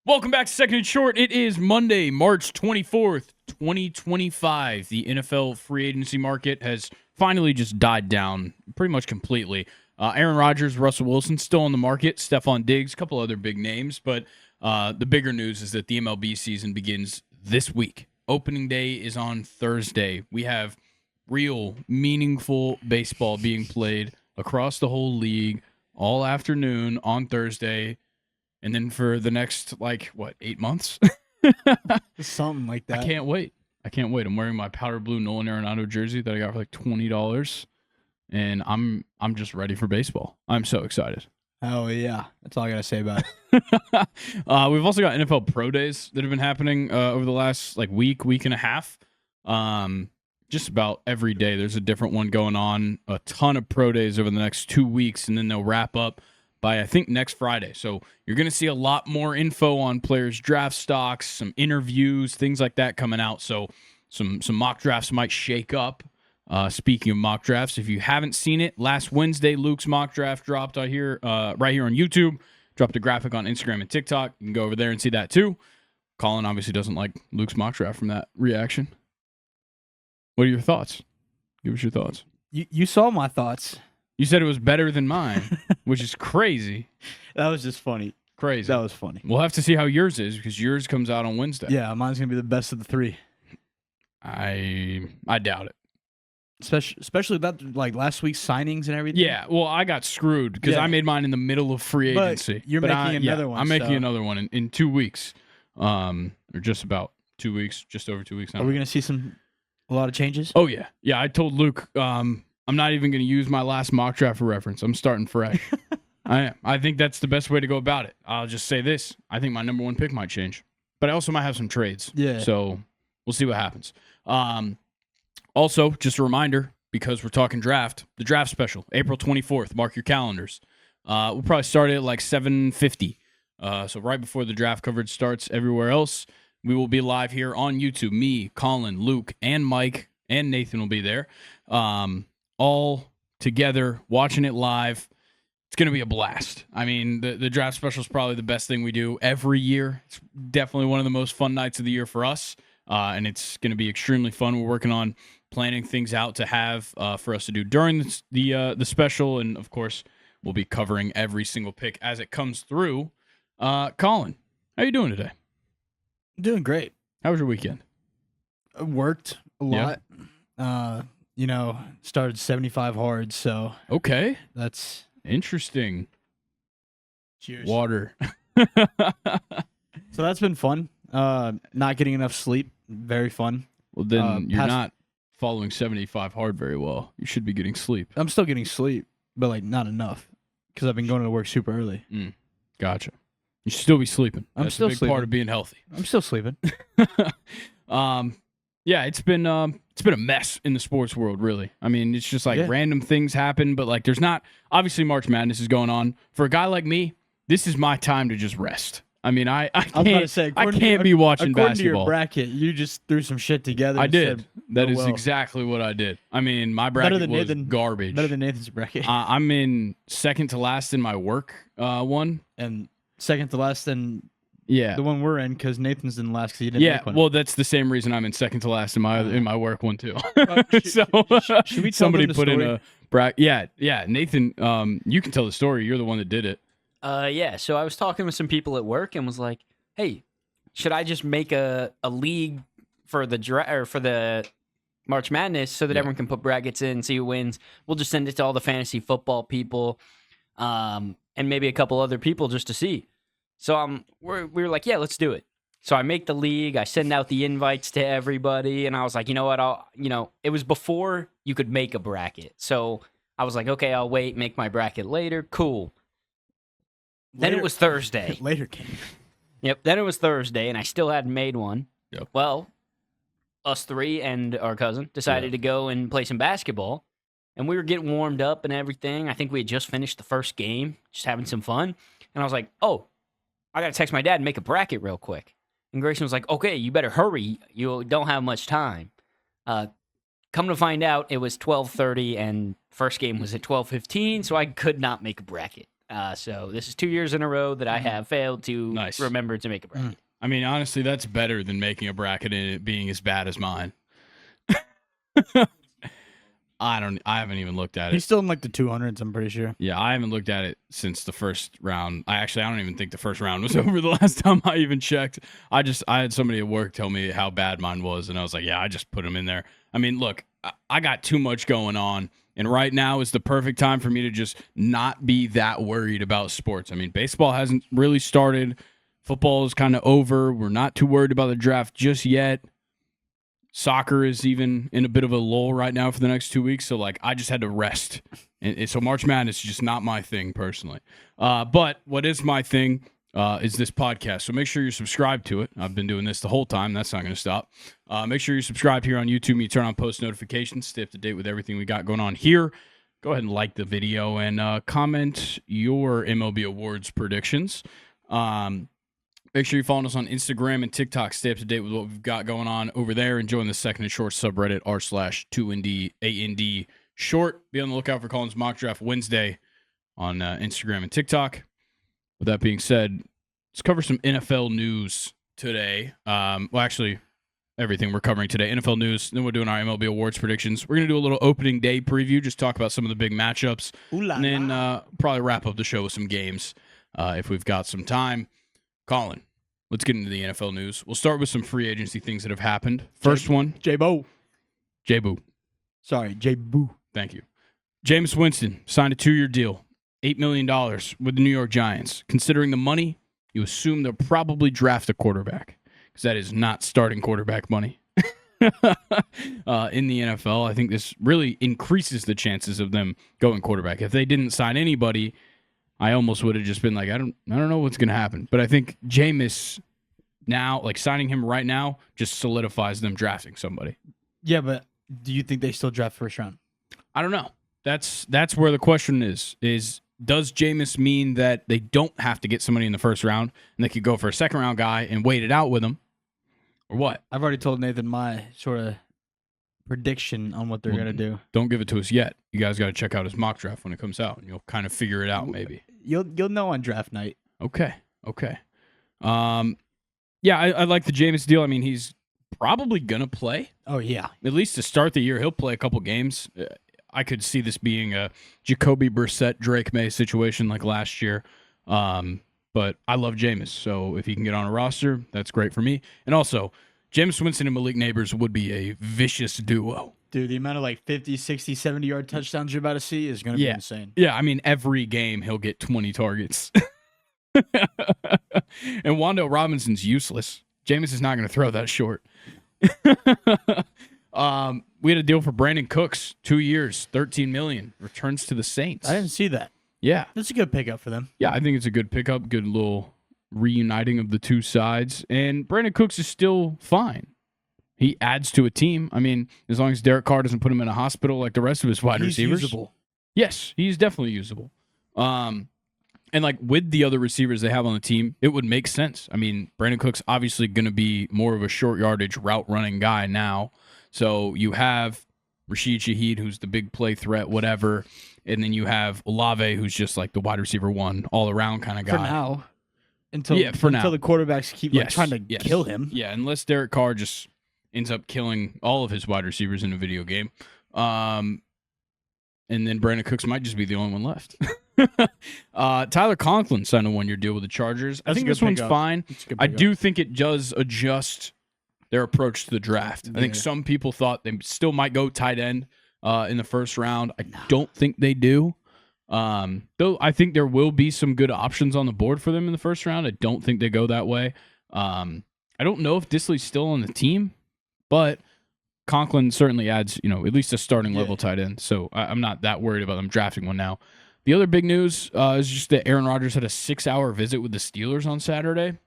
Welcome back to Second and Short. It is Monday, March 24th, 2025. The NFL free agency market has finally just died down pretty much completely. Aaron Rodgers, Russell Wilson still on the market, Stephon Diggs, a couple other big names, but the bigger news is that the MLB season begins this week. Opening day is on Thursday. We have real, meaningful baseball being played across the whole league all afternoon on Thursday. And then for the next, 8 months? Something like that. I can't wait. I'm wearing my powder blue Nolan Arenado jersey that I got for like $20. And I'm just ready for baseball. I'm so excited. Oh, yeah. That's all I got to say about it. We've also got NFL Pro Days that have been happening over the last week and a half. Just about every day there's a different one going on. A ton of Pro Days over the next 2 weeks, and then they'll wrap up by, I think, next Friday. So you're going to see a lot more info on players' draft stocks, some interviews, things like that coming out. So some mock drafts might shake up. Speaking of mock drafts, if you haven't seen it, last Wednesday, Luke's mock draft dropped right here on YouTube. Dropped a graphic on Instagram and TikTok. You can go over there and see that too. Colin obviously doesn't like Luke's mock draft from that reaction. What are your thoughts? Give us your thoughts. You saw my thoughts. You said it was better than mine, which is crazy. That was just funny. Crazy. That was funny. We'll have to see how yours is because yours comes out on Wednesday. Yeah, mine's going to be the best of the three. I doubt it. Especially that last week's signings and everything. Yeah, well, I got screwed because I made mine in the middle of free agency. But you're making another one. I'm making another one in 2 weeks, or just about 2 weeks, just over 2 weeks now. Are we going to see a lot of changes? Oh, yeah. Yeah, I told Luke I'm not even going to use my last mock draft for reference. I'm starting fresh. I think that's the best way to go about it. I'll just say this. I think my number one pick might change. But I also might have some trades. Yeah. So we'll see what happens. Also, just a reminder, because we're talking draft, the draft special, April 24th. Mark your calendars. We'll probably start at 7:50. So right before the draft coverage starts everywhere else, we will be live here on YouTube. Me, Colin, Luke, and Mike, and Nathan will be there. All together, watching it live. It's going to be a blast. I mean, the draft special is probably the best thing we do every year. It's definitely one of the most fun nights of the year for us, and it's going to be extremely fun. We're working on planning things out to have for us to do during the special, and, of course, we'll be covering every single pick as it comes through. Colin, how you doing today? Doing great. How was your weekend? I worked a lot. Yeah. Started 75 hard, so okay, that's interesting. Cheers. Water. So that's been fun. Not getting enough sleep, very fun. Well, then you're not following 75 hard very well. You should be getting sleep. I'm still getting sleep, but not enough because I've been going to work super early. Gotcha. You should still be sleeping. That's still a big sleeping. part of being healthy. I'm still sleeping. Yeah, it's been a mess in the sports world, really. I mean, it's just random things happen, but there's not. Obviously, March Madness is going on. For a guy like me, this is my time to just rest. I mean, I can't be watching basketball. According to your bracket, you just threw some shit together. I did. That is exactly what I did. I mean, my bracket was garbage. Better than Nathan's bracket. I'm in second to last in my work one, and second to last in. Yeah, the one we're in because Nathan's in last because he didn't make one. Well, that's the same reason I'm in second to last in my work one too. Should we tell somebody them the put story? in a bracket? Yeah. Nathan, you can tell the story. You're the one that did it. Yeah. So I was talking with some people at work and was like, "Hey, should I just make a league for the March Madness so that everyone can put brackets in, see who wins? We'll just send it to all the fantasy football people, and maybe a couple other people just to see." So we were like, yeah, let's do it. So I make the league. I send out the invites to everybody, and I was like, you know what? It was before you could make a bracket, so I was like, okay, I'll wait, make my bracket later. Cool. Then it was Thursday. Later came. Yep. Then it was Thursday, and I still hadn't made one. Yep. Well, us three and our cousin decided to go and play some basketball, and we were getting warmed up and everything. I think we had just finished the first game, just having some fun, and I was like, oh. I got to text my dad and make a bracket real quick. And Grayson was like, okay, you better hurry. You don't have much time. Come to find out, it was 12:30 and first game was at 12:15, so I could not make a bracket. So this is 2 years in a row that I have failed to Nice. remember to make a bracket. I mean, honestly, that's better than making a bracket and it being as bad as mine. I haven't even looked at it. He's still in like the 200s, I'm pretty sure. Yeah, I haven't looked at it since the first round. I don't even think the first round was over the last time I even checked. I had somebody at work tell me how bad mine was, and I was like, yeah, I just put them in there. I mean, look, I got too much going on, and right now is the perfect time for me to just not be that worried about sports. I mean, baseball hasn't really started. Football is kind of over. We're not too worried about the draft just yet. Soccer is even in a bit of a lull right now for the next 2 weeks. So, like, I just had to rest. And so March Madness is just not my thing personally. But what is my thing is this podcast. So make sure you're subscribed to it. I've been doing this the whole time. That's not going to stop. Make sure you're subscribed here on YouTube. You turn on post notifications. Stay up to date with everything we got going on here. Go ahead and like the video and comment your MLB Awards predictions. Make sure you're following us on Instagram and TikTok. Stay up to date with what we've got going on over there. And join the Second and Short subreddit r/2ND short. Be on the lookout for Colin's mock draft Wednesday on Instagram and TikTok. With that being said, let's cover some NFL news today. Well, actually, everything we're covering today. NFL news. Then we're doing our MLB Awards predictions. We're going to do a little opening day preview. Just talk about some of the big matchups. And then probably wrap up the show with some games if we've got some time. Colin, let's get into the NFL news. We'll start with some free agency things that have happened. First one. J-Bo. J-Boo. Sorry, J-Boo. Thank you. Jameis Winston signed a 2-year deal, $8 million with the New York Giants. Considering the money, you assume they'll probably draft a quarterback because that is not starting quarterback money in the NFL. I think this really increases the chances of them going quarterback. If they didn't sign anybody, I almost would have just been like, I don't know what's going to happen. But I think Jameis now, like signing him right now, just solidifies them drafting somebody. Yeah, but do you think they still draft first round? I don't know. That's where the question is does Jameis mean that they don't have to get somebody in the first round and they could go for a second round guy and wait it out with him? Or what? I've already told Nathan my sort of prediction on what they're going to do. Don't give it to us yet. You guys got to check out his mock draft when it comes out, and you'll kind of figure it out maybe. You'll know on draft night. Okay. Yeah, I like the Jameis deal. I mean, he's probably going to play. Oh, yeah. At least to start the year, he'll play a couple games. I could see this being a Jacoby Brissett, Drake May situation like last year. But I love Jameis, so if he can get on a roster, that's great for me. And also, Jameis Winston and Malik Neighbors would be a vicious duo. Dude, the amount of like 50, 60, 70-yard touchdowns you're about to see is going to be insane. Yeah, I mean, every game he'll get 20 targets. And Wan'Dale Robinson's useless. Jameis is not going to throw that short. We had a deal for Brandon Cooks, 2 years, $13 million, returns to the Saints. I didn't see that. Yeah. That's a good pickup for them. Yeah, I think it's a good pickup, good little reuniting of the two sides. And Brandon Cooks is still fine. He adds to a team. I mean, as long as Derek Carr doesn't put him in a hospital like the rest of his wide receivers. He's usable. Yes, he's definitely usable. And like with the other receivers they have on the team, it would make sense. I mean, Brandon Cook's obviously going to be more of a short yardage route running guy now. So you have Rashid Shaheed, who's the big play threat, whatever. And then you have Olave, who's just like the wide receiver one, all around kind of guy. For now. Until the quarterbers keep trying to kill him. Yeah, unless Derek Carr just ends up killing all of his wide receivers in a video game. And then Brandon Cooks might just be the only one left. Tyler Conklin signed a 1-year deal with the Chargers. I think this one's fine. I do think it does adjust their approach to the draft. I think some people thought they still might go tight end in the first round. I don't think they do. Though I think there will be some good options on the board for them in the first round. I don't think they go that way. I don't know if Disley's still on the team, but Conklin certainly adds, at least a starting level tight end. So I'm not that worried about them drafting one now. The other big news is just that Aaron Rodgers had a 6-hour visit with the Steelers on Saturday.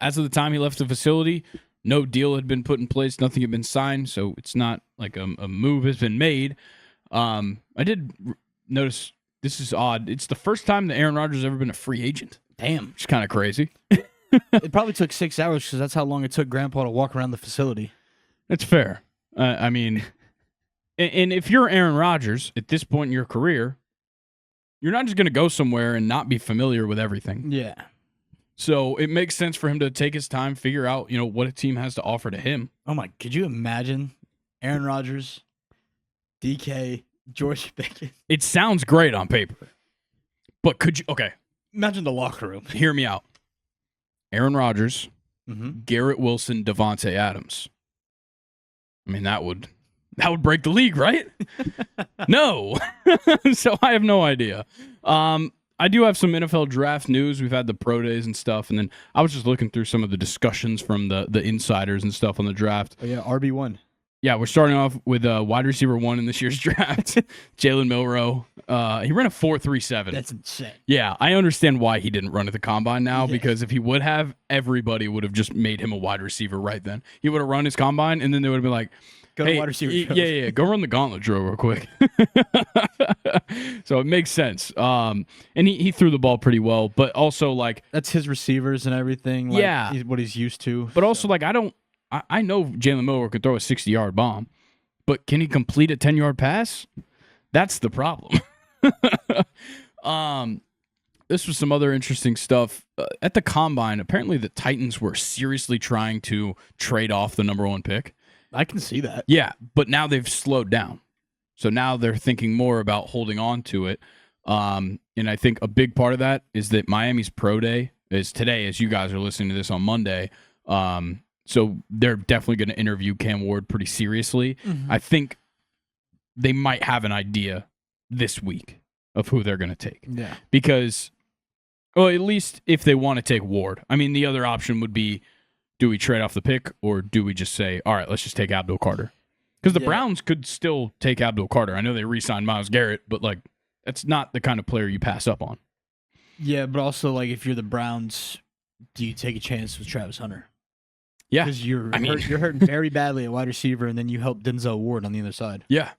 As of the time he left the facility, no deal had been put in place. Nothing had been signed. So it's not like a move has been made. I did notice this is odd. It's the first time that Aaron Rodgers has ever been a free agent. Damn. Which is kind of crazy. It probably took 6 hours because that's how long it took Grandpa to walk around the facility. That's fair. I mean, and if you're Aaron Rodgers at this point in your career, you're not just going to go somewhere and not be familiar with everything. Yeah. So it makes sense for him to take his time, figure out, what a team has to offer to him. Oh my, could you imagine Aaron Rodgers, DK, George Pickens? It sounds great on paper. But could you, okay, Imagine the locker room. hear me out. Aaron Rodgers, Mm-hmm. Garrett Wilson, Devontae Adams. I mean, that would break the league, right? No. So I have no idea. I do have some NFL draft news. We've had the pro days and stuff, and then I was just looking through some of the discussions from the insiders and stuff on the draft. Oh yeah, RB1. Yeah, we're starting off with wide receiver 1 in this year's draft, Jalen Milroe. He ran a 4.37. That's insane. Yeah, I understand why he didn't run at the combine now, Yeah. because if he would have, everybody would have just made him a wide receiver right then. He would have run his combine, and then they would have been like, Go to wide receiver. yeah, go run the gauntlet drill real quick. So it makes sense. And he threw the ball pretty well, but also like, That's his receivers and everything. Like, Yeah. what he's used to. but also like, I know Jalen Milroe can throw a 60-yard bomb, but can he complete a 10-yard pass? That's the problem. This was some other interesting stuff. At the combine, apparently the Titans were seriously trying to trade off the number 1 pick. I can see that. Yeah, but now they've slowed down. So now they're thinking more about holding on to it. And I think a big part of that is that Miami's pro day is today, as you guys are listening to this on Monday. So they're definitely going to interview Cam Ward pretty seriously. Mhm. I think they might have an idea this week of who they're going to take. Yeah. Because, well, at least if they want to take Ward. I mean, the other option would be, do we trade off the pick, or do we just say, all right, let's just take Abdul Carter? Because the Yeah. Browns could still take Abdul Carter. I know they re-signed Myles Garrett, but like, that's not the kind of player you pass up on. Yeah, but also like if you're the Browns, do you take a chance with Travis Hunter? Yeah. Because you're I mean- you're hurting very badly at wide receiver, and then you help Denzel Ward on the other side. Yeah.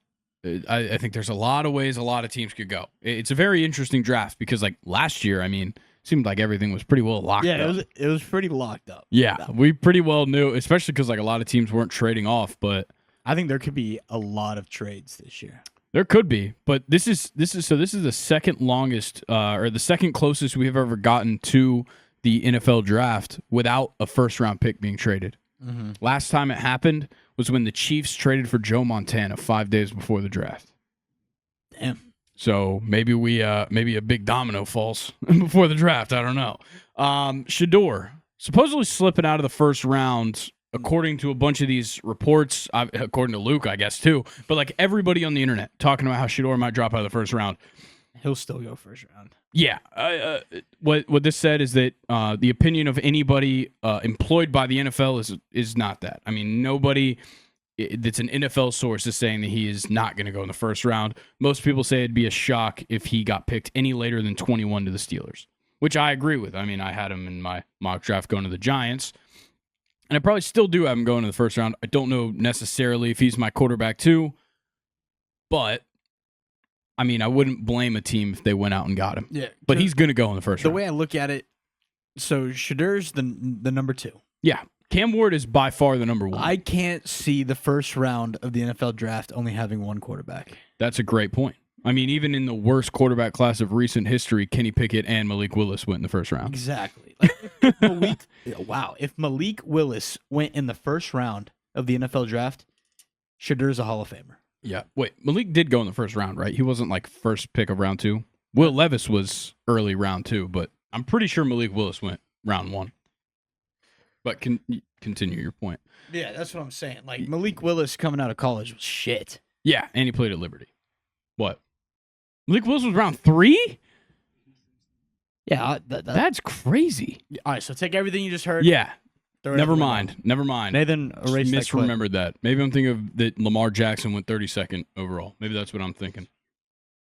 I think there's a lot of ways a lot of teams could go. It's a very interesting draft because, like, last year, I mean, seemed like everything was pretty well locked up. it was pretty locked up. Yeah, we pretty well knew, especially because, like, a lot of teams weren't trading off, but I think there could be a lot of trades this year. there could be. But this is the second longest or the second closest we've ever gotten to the NFL draft without a first-round pick being traded. Mm-hmm. Last time it happened was when the Chiefs traded for Joe Montana 5 days before the draft. Damn. So maybe maybe a big domino falls before the draft. I don't know. Shedeur supposedly slipping out of the first round, according to a bunch of these reports. According to Luke, I guess too. But like everybody on the internet talking about how Shedeur might drop out of the first round. He'll still go first round. Yeah. What this said is that the opinion of anybody employed by the NFL is not that. I mean, nobody that's an NFL source is saying that he is not going to go in the first round. Most people say it'd be a shock if he got picked any later than 21 to the Steelers, which I agree with. I mean, I had him in my mock draft going to the Giants, and I probably still do have him going to the first round. I don't know necessarily if he's my quarterback too, but I mean, I wouldn't blame a team if they went out and got him. Yeah, But he's going to go in the first the round. way I look at it. So Shedeur's the number 2. Yeah. Cam Ward is by far the number 1. I can't see the first round of the NFL draft only having one quarterback. That's a great point. I mean, even in the worst quarterback class of recent history, Kenny Pickett and Malik Willis went in the first round. Exactly. Like, if Malik Willis went in the first round of the NFL draft, Shedeur's a Hall of Famer. Yeah. Wait, Malik did go in the first round, right? He wasn't like first pick of round 2. Will Levis was early round 2, but I'm pretty sure Malik Willis went round 1. But continue your point. Yeah, that's what I'm saying. Like Malik Willis coming out of college was shit. Yeah, and he played at Liberty. What? Malik Willis was round 3? Yeah, That's crazy. all right. So take everything you just heard. Yeah. throw it Never out the mind. Never mind. window. Nathan erased that clip. Misremembered that. Maybe I'm thinking of that Lamar Jackson went 32nd overall. Maybe that's what I'm thinking.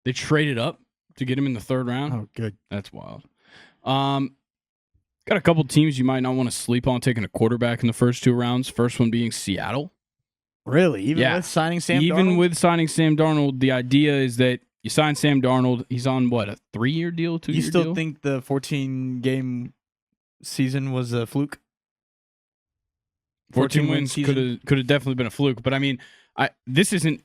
They traded up to get him in the third round. Oh, good. That's wild. Got a couple teams you might not want to sleep on taking a quarterback in the first 2 rounds. First one being Seattle. Really? Even Yeah. with signing Sam Even Darnold? with signing Sam Darnold, the idea is that you sign Sam Darnold. He's on what, a 3-year deal, 2-year You deal? still think the 14-game season was a fluke? 14 14-win wins season? could have definitely been a fluke. But I mean, this isn't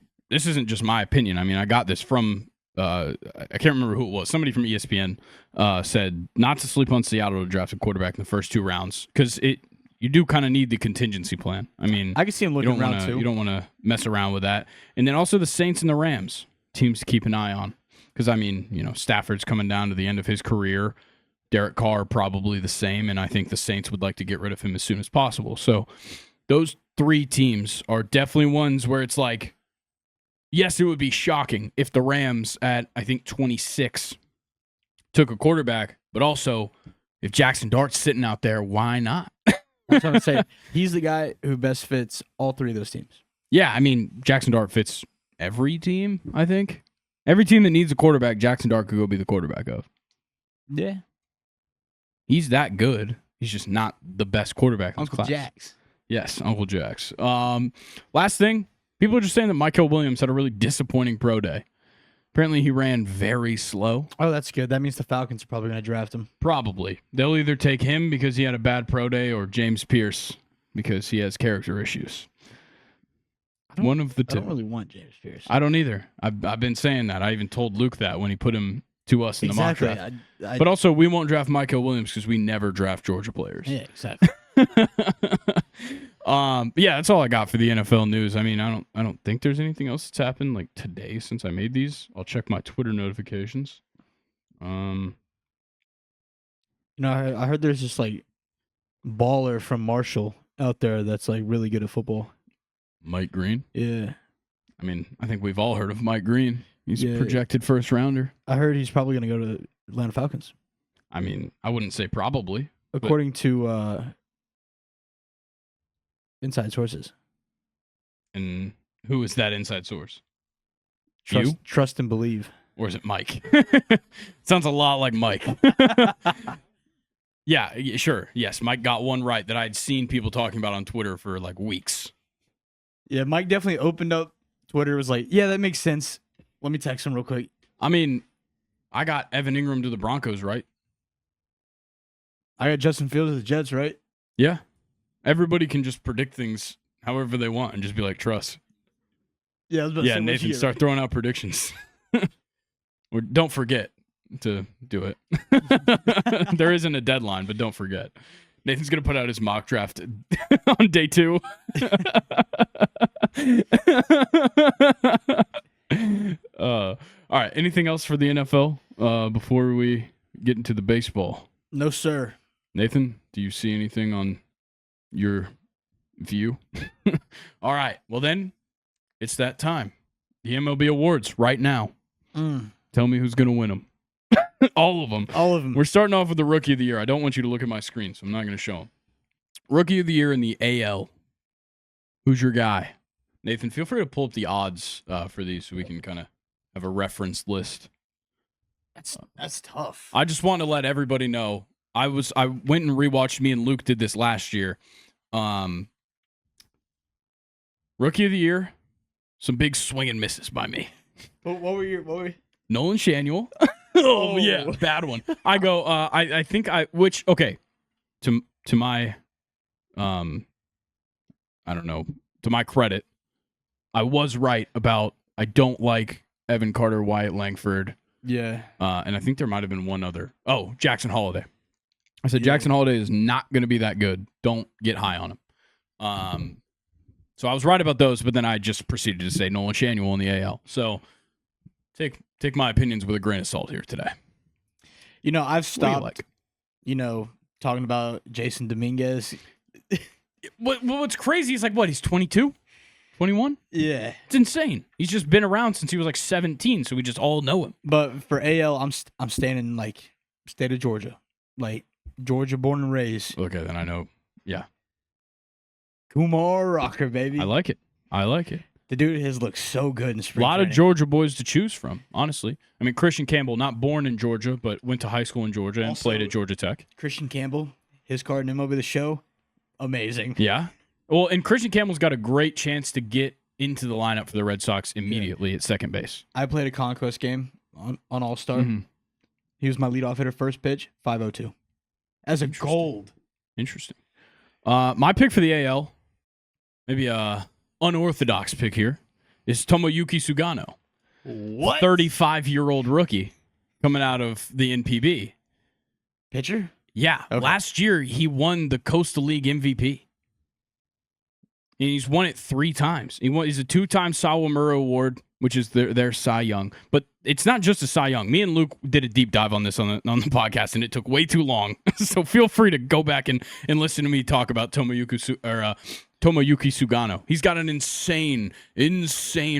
just my opinion. I mean, I got this from I can't remember who it was. Somebody from ESPN said not to sleep on Seattle to draft a quarterback in the first 2 rounds because you do kind of need the contingency plan. I mean, I can see him you looking don't around wanna, too. you don't want to mess around with that. And then also the Saints and the Rams, teams to keep an eye on. Because, I mean, Stafford's coming down to the end of his career. Derek Carr probably the same, and I think the Saints would like to get rid of him as soon as possible. So those 3 teams are definitely ones where it's like, yes, it would be shocking if the Rams at, I think, 26 took a quarterback, but also if Jackson Dart's sitting out there, why not? That's what I'm saying. He's the guy who best fits all 3 of those teams. Yeah, I mean, Jackson Dart fits every team, I think. Every team that needs a quarterback, Jackson Dart could go be the quarterback of. Yeah. He's that good. He's just not the best quarterback in his Uncle class. Jax. Yes, Uncle Jax. Last thing, people are just saying that Michael Williams had a really disappointing pro day. Apparently, he ran very slow. Oh, that's good. That means the Falcons are probably going to draft him. Probably. They'll either take him because he had a bad pro day or James Pierce because he has character issues. One of the I two. don't really want James Pierce. I don't either. I've been saying that. I even told Luke that when he put him to us in the mock draft. But also, we won't draft Michael Williams because we never draft Georgia players. Yeah, exactly. But yeah, that's all I got for the NFL news. I mean, I don't think there's anything else that's happened like today since I made these. I'll check my Twitter notifications. I heard there's this like baller from Marshall out there that's like really good at football. Mike Green. Yeah. I mean, I think we've all heard of Mike Green. He's a Yeah. projected first rounder. I heard he's probably going to go to the Atlanta Falcons. I mean, I wouldn't say probably. According to inside sources. And who is that inside source? You? Trust and believe. Or is it Mike? Sounds a lot like Mike. Yeah, sure. Yes, Mike got one right that I'd seen people talking about on Twitter for like weeks. Yeah, Mike definitely opened up Twitter, was like, yeah, that makes sense. Let me text him real quick. I mean, I got Evan Ingram to the Broncos, right? I got Justin Fields to the Jets, right? Yeah. Everybody can just predict things however they want and just be like, trust. Yeah, I was about to Yeah, say, Nathan, start throwing out predictions. Or don't forget to do it. There isn't a deadline, but don't forget. Nathan's going to put out his mock draft on day 2. All right. Anything else for the NFL before we get into the baseball? No, sir. Nathan, do you see anything on your view? All right. Well, then it's that time. The MLB Awards right now. Tell me who's going to win them. All of them. All of them. We're starting off with the Rookie of the Year. I don't want you to look at my screen, so I'm not going to show them. Rookie of the Year in the AL. Who's your guy? Nathan, feel free to pull up the odds for these so we can kind of have a reference list. That's tough. I just want to let everybody know. I went and rewatched. Me and Luke did this last year. Rookie of the Year. Some big swing and misses by me. What were you? Nolan Shanuel. Oh yeah, bad one. I go. I think which okay. To my, I don't know. To my credit, I was right about. I don't like Evan Carter, Wyatt Langford. Yeah. And I think there might have been one other. Oh, Jackson Holiday. I said Jackson Holiday is not going to be that good. Don't get high on him. So I was right about those, but then I just proceeded to say Nolan Shanuel in the AL. So take my opinions with a grain of salt here today. I've stopped. What do Talking about Jason Dominguez. What's crazy is he's 22, 21. Yeah. It's insane. He's just been around since he was 17, so we just all know him. But for AL, I'm staying in state of Georgia, Georgia born and raised. Okay, then I know. Yeah, Kumar Rocker, baby. I like it. The dude has looked so good in spring. A lot training. of Georgia boys to choose from, honestly. I mean, Christian Campbell, not born in Georgia, but went to high school in Georgia and Also, played at Georgia Tech. Christian Campbell, his card in MLB The Show, amazing. Yeah. Well, and Christian Campbell's got a great chance to get into the lineup for the Red Sox immediately at second base. I played a Conquest game on All-Star. Mm-hmm. He was my leadoff hitter, first pitch, 5-0-2. As a gold. Interesting. My pick for the AL, maybe a unorthodox pick here, is Tomoyuki Sugano. What? 35-year-old rookie coming out of the NPB. Pitcher? Yeah, Okay. last year he won the Coastal League MVP. And he's won it 3 times. He's a 2-time Sawamura Award, which is their Cy Young. But it's not just a Cy Young. Me and Luke did a deep dive on this on the podcast, and it took way too long. So feel free to go back and listen to me talk about Tomoyuki Sugano. He's got an insane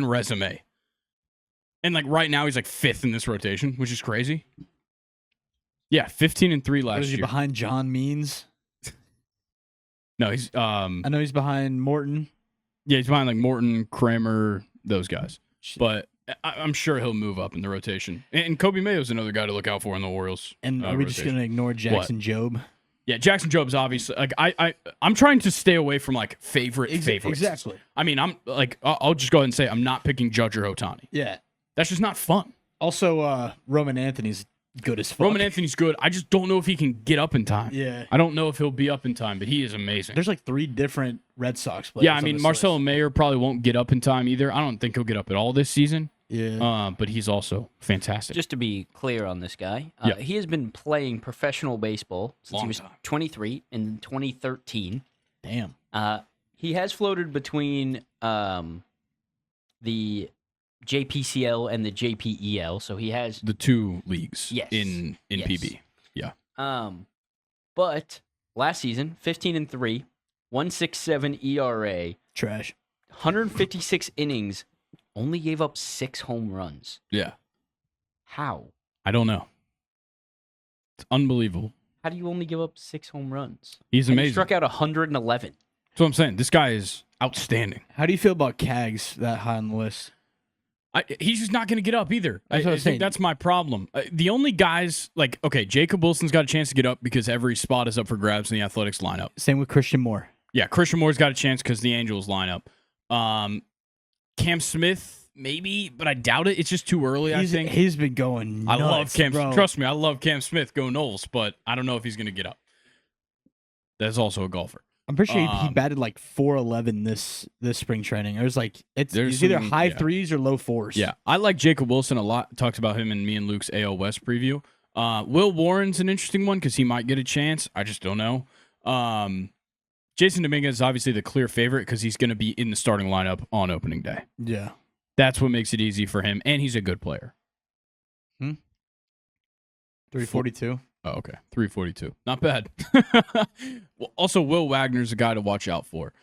resume. And like right now, he's like 5th in this rotation, which is crazy. Yeah, 15-3 last Was he year. behind John Means? No, he's I know he's behind Morton. yeah, he's behind like Morton, Kramer, those guys. But I'm sure he'll move up in the rotation. And Kobe Mayo's another guy to look out for in the Orioles. And are we just rotation. gonna ignore Jackson Jobe? Yeah, Jackson Job's obviously like I'm trying to stay away from like favorites. Exactly. I mean, I'm like I'll just go ahead and say I'm not picking Judge or Ohtani. Yeah. That's just not fun. Also, Roman Anthony's good as fuck. Roman Anthony's good. I just don't know if he can get up in time. Yeah. I don't know if he'll be up in time, but he is amazing. There's like 3 different Red Sox players. Yeah, I on mean this Marcelo list. Mayer probably won't get up in time either. I don't think he'll get up at all this season. Yeah. But he's also fantastic. Just to be clear on this guy, Yeah. he has been playing professional baseball since Long he was time. 23 in 2013. Damn. He has floated between the JPCL and the JPEL, so he has. the 2 leagues Yes. in Yes. PB. Yeah. But last season, 15-3, 1.67 ERA, Trash. 156 innings, only gave up 6 home runs. Yeah. How? I don't know. It's unbelievable. How do you only give up 6 home runs? He's And he amazing. struck out 111. That's what I'm saying. This guy is outstanding. How do you feel about Cags that high on the list? He's just not going to get up either. That's what I'm think saying. that's my problem. The only guys like, okay, Jacob Wilson's got a chance to get up because every spot is up for grabs in the Athletics lineup. Same with Christian Moore. Yeah, Christian Moore's got a chance because the Angels line up. Cam Smith, maybe, but I doubt it. It's just too early, I think. He's been going I nuts, love Cam. bro. Trust me, I love Cam Smith. Go Knowles, but I don't know if he's going to get up. That's also a golfer. I'm pretty sure he Um, batted like 411 this spring training. It was like it's either some- high yeah. 3s or low 4s. Yeah, I like Jacob Wilson a lot. Talked about him in me and Luke's AL West preview. Will Warren's an interesting one because he might get a chance. I just don't know. Jason Dominguez is obviously the clear favorite because he's going to be in the starting lineup on opening day. Yeah. That's what makes it easy for him, and he's a good player. 342. Oh, okay. 342. Not bad. Well, also, Will Wagner's a guy to watch out for.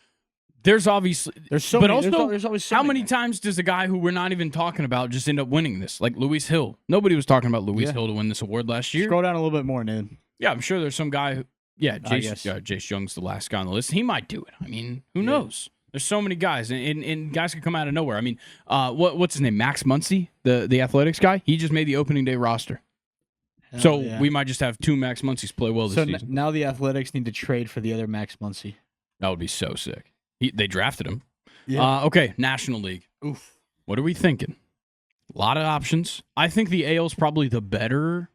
There's obviously... There's so but many. also, there's always so how many times does a guy who we're not even talking about just end up winning this? Like Luis Hill. Nobody was talking about Luis Yeah. Hill to win this award last year. Scroll down a little bit more, Ned. Yeah, I'm sure there's some guy who... Yeah, I guess. Jace Young's the last guy on the list. He might do it. I mean, who knows? There's so many guys, and guys can come out of nowhere. I mean, what's his name? Max Muncy, the Athletics guy? He just made the opening day roster. So yeah. we might just have 2 Max Muncy's play well this So season. now the Athletics need to trade for the other Max Muncy. That would be so sick. They drafted him. Yeah. Okay, National League. Oof. What are we thinking? A lot of options. I think the AL's probably the better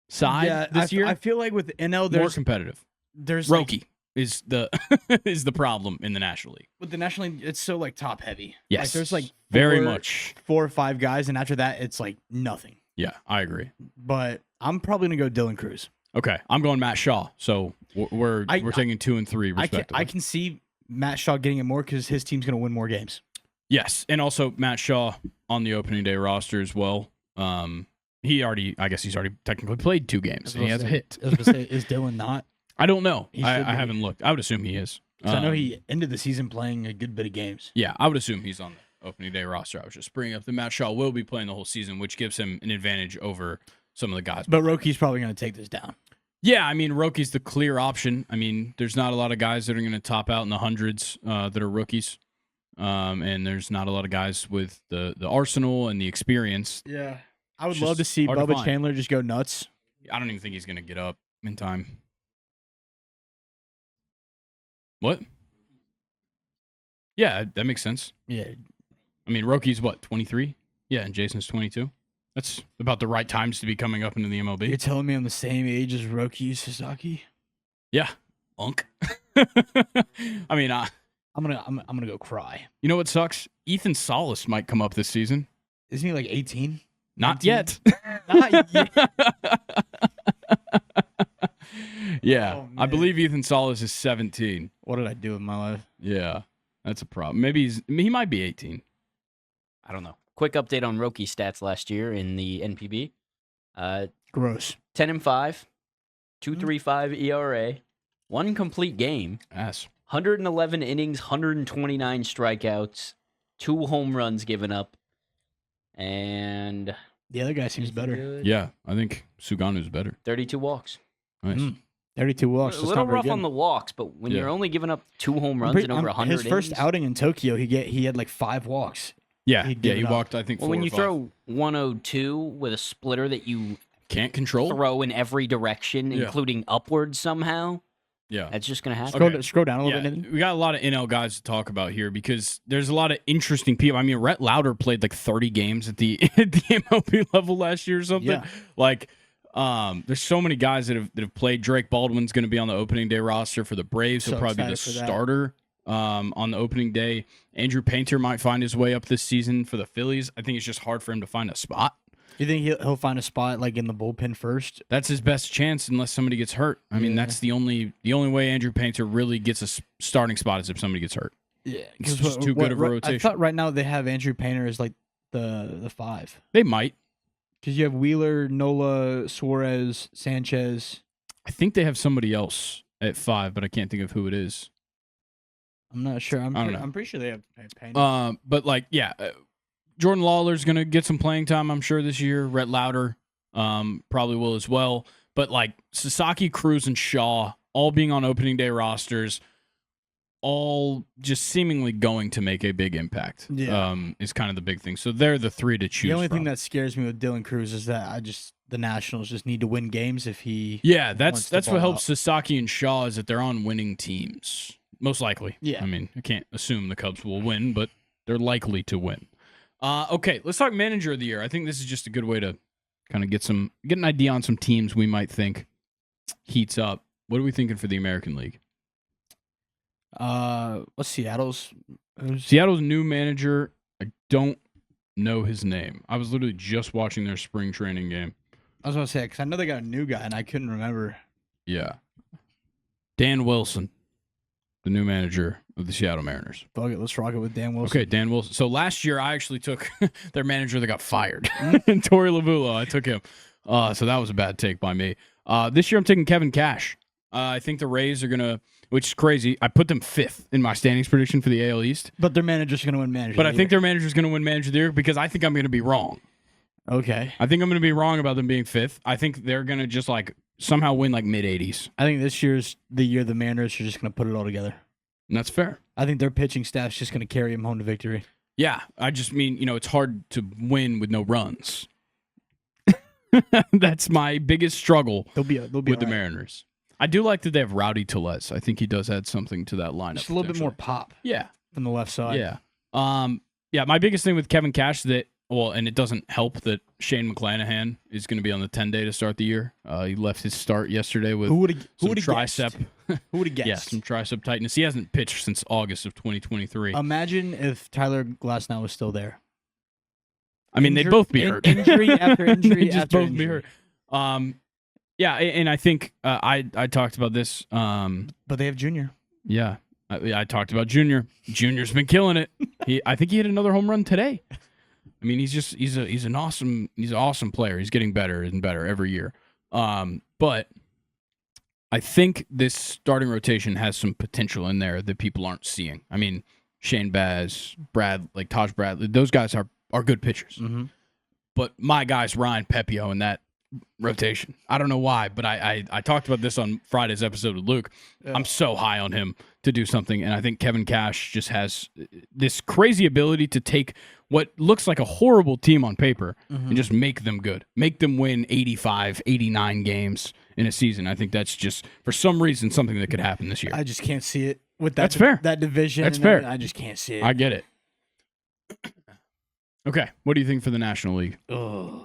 side this year. I feel like with NL, More there's competitive. like, Roki is the is the problem in the National League. with the National League, it's so like top heavy. Yes, Like, there's like very 4 much. 4 or 5 guys, and after that, it's like nothing. Yeah, I agree. But I'm probably gonna go Dylan Cruz. Okay, I'm going Matt Shaw. So we're taking 2 and 3 respectively. I can see Matt Shaw getting it more because his team's gonna win more games. Yes, and also Matt Shaw on the opening day roster as well. He's already technically played 2 games. And he has a hit. I was gonna say, is Dylan not? I don't know. He I should be. haven't looked. I would assume he is. 'Cause I know he ended the season playing a good bit of games. Yeah, I would assume he's on the opening day roster. I was just bringing up that Matt Shaw will be playing the whole season, which gives him an advantage over some of the guys. But Roki's probably gonna take this down. Yeah, I mean, Roki's the clear option. I mean, there's not a lot of guys that are going to top out in the hundreds that are rookies. And there's not a lot of guys with the arsenal and the experience. Yeah. I would It's love to just see hard to Bubba find. Chandler just go nuts. I don't even think he's going to get up in time. What? Yeah, that makes sense. Yeah. I mean, Roki's what, 23? Yeah, and Jason's 22. That's about the right times to be coming up into the MLB. You're telling me I'm the same age as Roki Sasaki? Yeah, unk. I mean, I'm gonna go cry. you know what sucks? Ethan Solis might come up this season. Isn't he like 18? Not 19? yet. Not yet. Yeah, Oh, I man. believe Ethan Salas is 17. What did I do with my life? Yeah, that's a problem. Maybe he might be 18. I don't know. Quick update on rookie stats last year in the NPB. Gross. 10-5, 2.35 ERA, 1 complete game, Ass. 111 innings, 129 strikeouts, 2 home runs given up, and The other guy seems better. good? Yeah, I think Suganu's better. 32 walks. Nice. 32 walks. A that's little not very rough good. on the walks, but when Yeah. you're only giving up 2 home I'm runs pretty- and over 100 His first innings, outing in Tokyo, he had like 5 walks. Yeah, He'd yeah, give he it up. walked, I think, well, 4 when or you 5. throw 102 with a splitter that you Can't control. throw in every direction, Yeah. including upwards somehow, Yeah. that's just going to happen. Scroll down a little Yeah, bit. we got a lot of NL guys to talk about here because there's a lot of interesting people. I mean, Rhett Lauder played like 30 games at the at the MLB level last year or something. Yeah. Like, there's so many guys that have played. Drake Baldwin's going to be on the opening day roster for the Braves. He'll So probably be the excited for that. starter on the opening day. Andrew Painter might find his way up this season for the Phillies. I think it's just hard for him to find a spot. You think he'll find a spot like in the bullpen first? That's his best chance unless somebody gets hurt. I mean, Yeah. that's the only way Andrew Painter really gets a starting spot is if somebody gets hurt. Yeah, It's just too good of a I rotation. thought right now they have Andrew Painter as like the 5 They might. because you have Wheeler, Nola, Suarez, Sanchez. I think they have somebody else at 5, but I can't think of who it is. I'm not sure. I don't know. I'm pretty sure they have Painter. But like, yeah, Jordan Lawler's gonna get some playing time, I'm sure, this year. Rhett Lauder, probably will as well. But like Sasaki, Cruz, and Shaw all being on opening day rosters, all just seemingly going to make a big impact. Yeah. Is kind of the big thing. So they're the 3 to choose. The only from. thing that scares me with Dylan Cruz is that the Nationals just need to win games if he. Yeah, wants that's to what ball helps Sasaki and Shaw is that they're on winning teams. Most likely. Yeah. I mean, I can't assume the Cubs will win, but they're likely to win. Okay, let's talk manager of the year. I think this is just a good way to kind of get an idea on some teams we might think heats up. What are we thinking for the American League? What's Seattle's? Seattle's new manager, I don't know his name. I was literally just watching their spring training game. I was gonna say because I know they got a new guy and I couldn't remember. Yeah. Dan Wilson, the new manager of the Seattle Mariners. Fuck it, let's rock it with Dan Wilson. Okay, Dan Wilson. So last year, I actually took their manager that got fired, Torey Lavulo. I took him. So that was a bad take by me. This year, I'm taking Kevin Cash. I think the Rays are going to, which is crazy. I put them 5th in my standings prediction for the AL East. But their manager's gonna win manager. But of I the think year. their manager's going to win manager of the year because I think I'm going to be wrong. Okay. I think I'm going to be wrong about them being 5th. I think they're going to just like somehow win like mid-80s. I think this year's the year the Mariners are just gonna put it all together. And that's fair. I think their pitching staff's just gonna carry them home to victory. Yeah, I just mean, it's hard to win with no runs. That's my biggest struggle They'll be with all the right. Mariners. I do like that they have Rowdy Tellez. I think he does add something to that lineup. Just a little bit more potentially. pop Yeah, from the left side. yeah. Yeah, my biggest thing with Kevin Cash is that, and it doesn't help that Shane McClanahan is going to be on the 10-day to start the year. He left his start yesterday with Who would have some tricep. Who would have guessed? Yeah, some tricep tightness. He hasn't pitched since August of 2023. Imagine if Tyler Glasnow was still there. I mean, they'd both be hurt. Injury after injury They'd just after both be injury. hurt. Yeah, and I think I talked about this. But they have Junior. Yeah, I talked about Junior. Junior's been killing it. I think he hit another home run today. I mean, he's an awesome player. He's getting better and better every year. But I think this starting rotation has some potential in there that people aren't seeing. I mean, Shane Baz, Taj Bradley, those guys are good pitchers. Mm-hmm. But my guy's Ryan Pepio in that rotation. I don't know why, but I talked about this on Friday's episode with Luke. Yeah. I'm so high on him to do something, and I think Kevin Cash just has this crazy ability to take what looks like a horrible team on paper and just make them good. Make them win 85, 89 games in a season. I think that's just, for some reason, something that could happen this year. I just can't see it with that. That's fair. That division. That's and fair. everything, I just can't see it. I get it. Okay, what do you think for the National League? Ugh.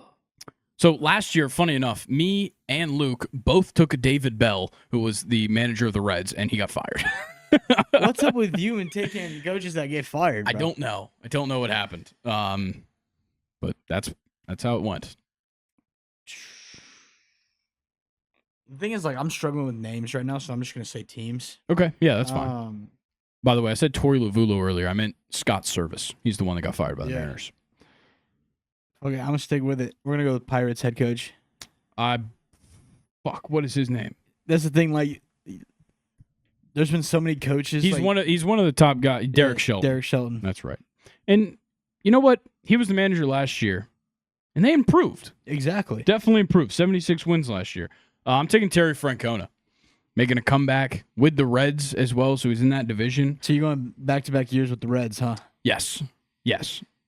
So last year, funny enough, me and Luke both took David Bell, who was the manager of the Reds, and he got fired. What's up with you and taking coaches that get fired? I bro? don't know. I don't know what happened. But but that's how it went. The thing is, like, I'm struggling with names right now, so I'm just gonna say teams. Okay, yeah, that's fine. By the way, I said Torey Lovulo earlier. I meant Scott Service. He's the one that got fired by the Mariners. Okay, I'm gonna stick with it. We're gonna go with Pirates head coach. What is his name? That's the thing. Like, there's been so many coaches. He's like, one of the top guys. Derek Shelton. Derek Shelton. That's right. And you know what? He was the manager last year, and they improved. Exactly. Definitely improved. 76 wins last year. I'm taking Terry Francona, making a comeback with the Reds as well, so he's in that division. So you're going back-to-back years with the Reds, huh? Yes.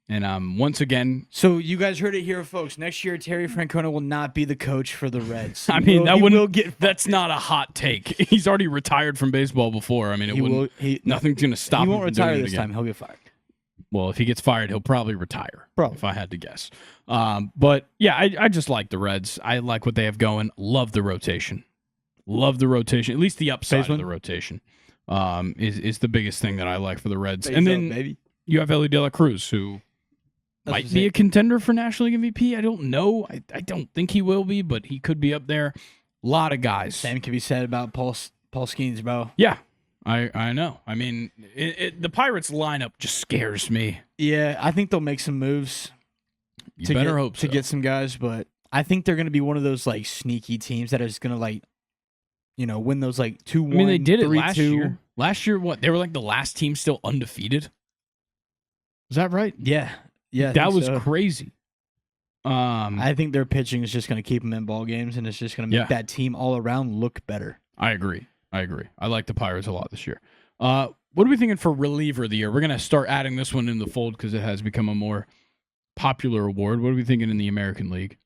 And once again... So you guys heard it here, folks. Next year, Terry Francona will not be the coach for the Reds. I mean, that's not a hot take. He's already retired from baseball before. I mean, nothing's going to stop him. He won't retire this time. He'll get fired. Well, if he gets fired, he'll probably retire. Probably. If I had to guess. But yeah, I just like the Reds. I like what they have going. Love the rotation. At least the upside of the rotation is the biggest thing that I like for the Reds. And then you have Ellie De La Cruz, who might be a contender for National League MVP. I don't know. I don't think he will be, but he could be up there. A lot of guys. Same can be said about Paul Skeens, bro. Yeah. I know. I mean, the Pirates lineup just scares me. Yeah, I think they'll make some moves. You better hope so. To get some guys, but I think they're going to be one of those like sneaky teams that is going to like, win those like 2-1. I mean, they did it 3-2. last year. Last year, what? They were like the last team still undefeated. Is that right? Yeah. That was crazy. I think their pitching is just going to keep them in ball games, and it's just going to make that team all around look better. I agree. I like the Pirates a lot this year. What are we thinking for reliever of the year? We're going to start adding this one in the fold because it has become a more popular award. What are we thinking in the American League?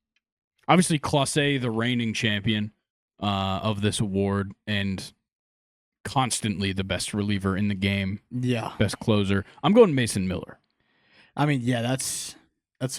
Obviously, Clase, the reigning champion of this award, and constantly the best reliever in the game. Yeah. Best closer. I'm going Mason Miller. I mean, yeah, that's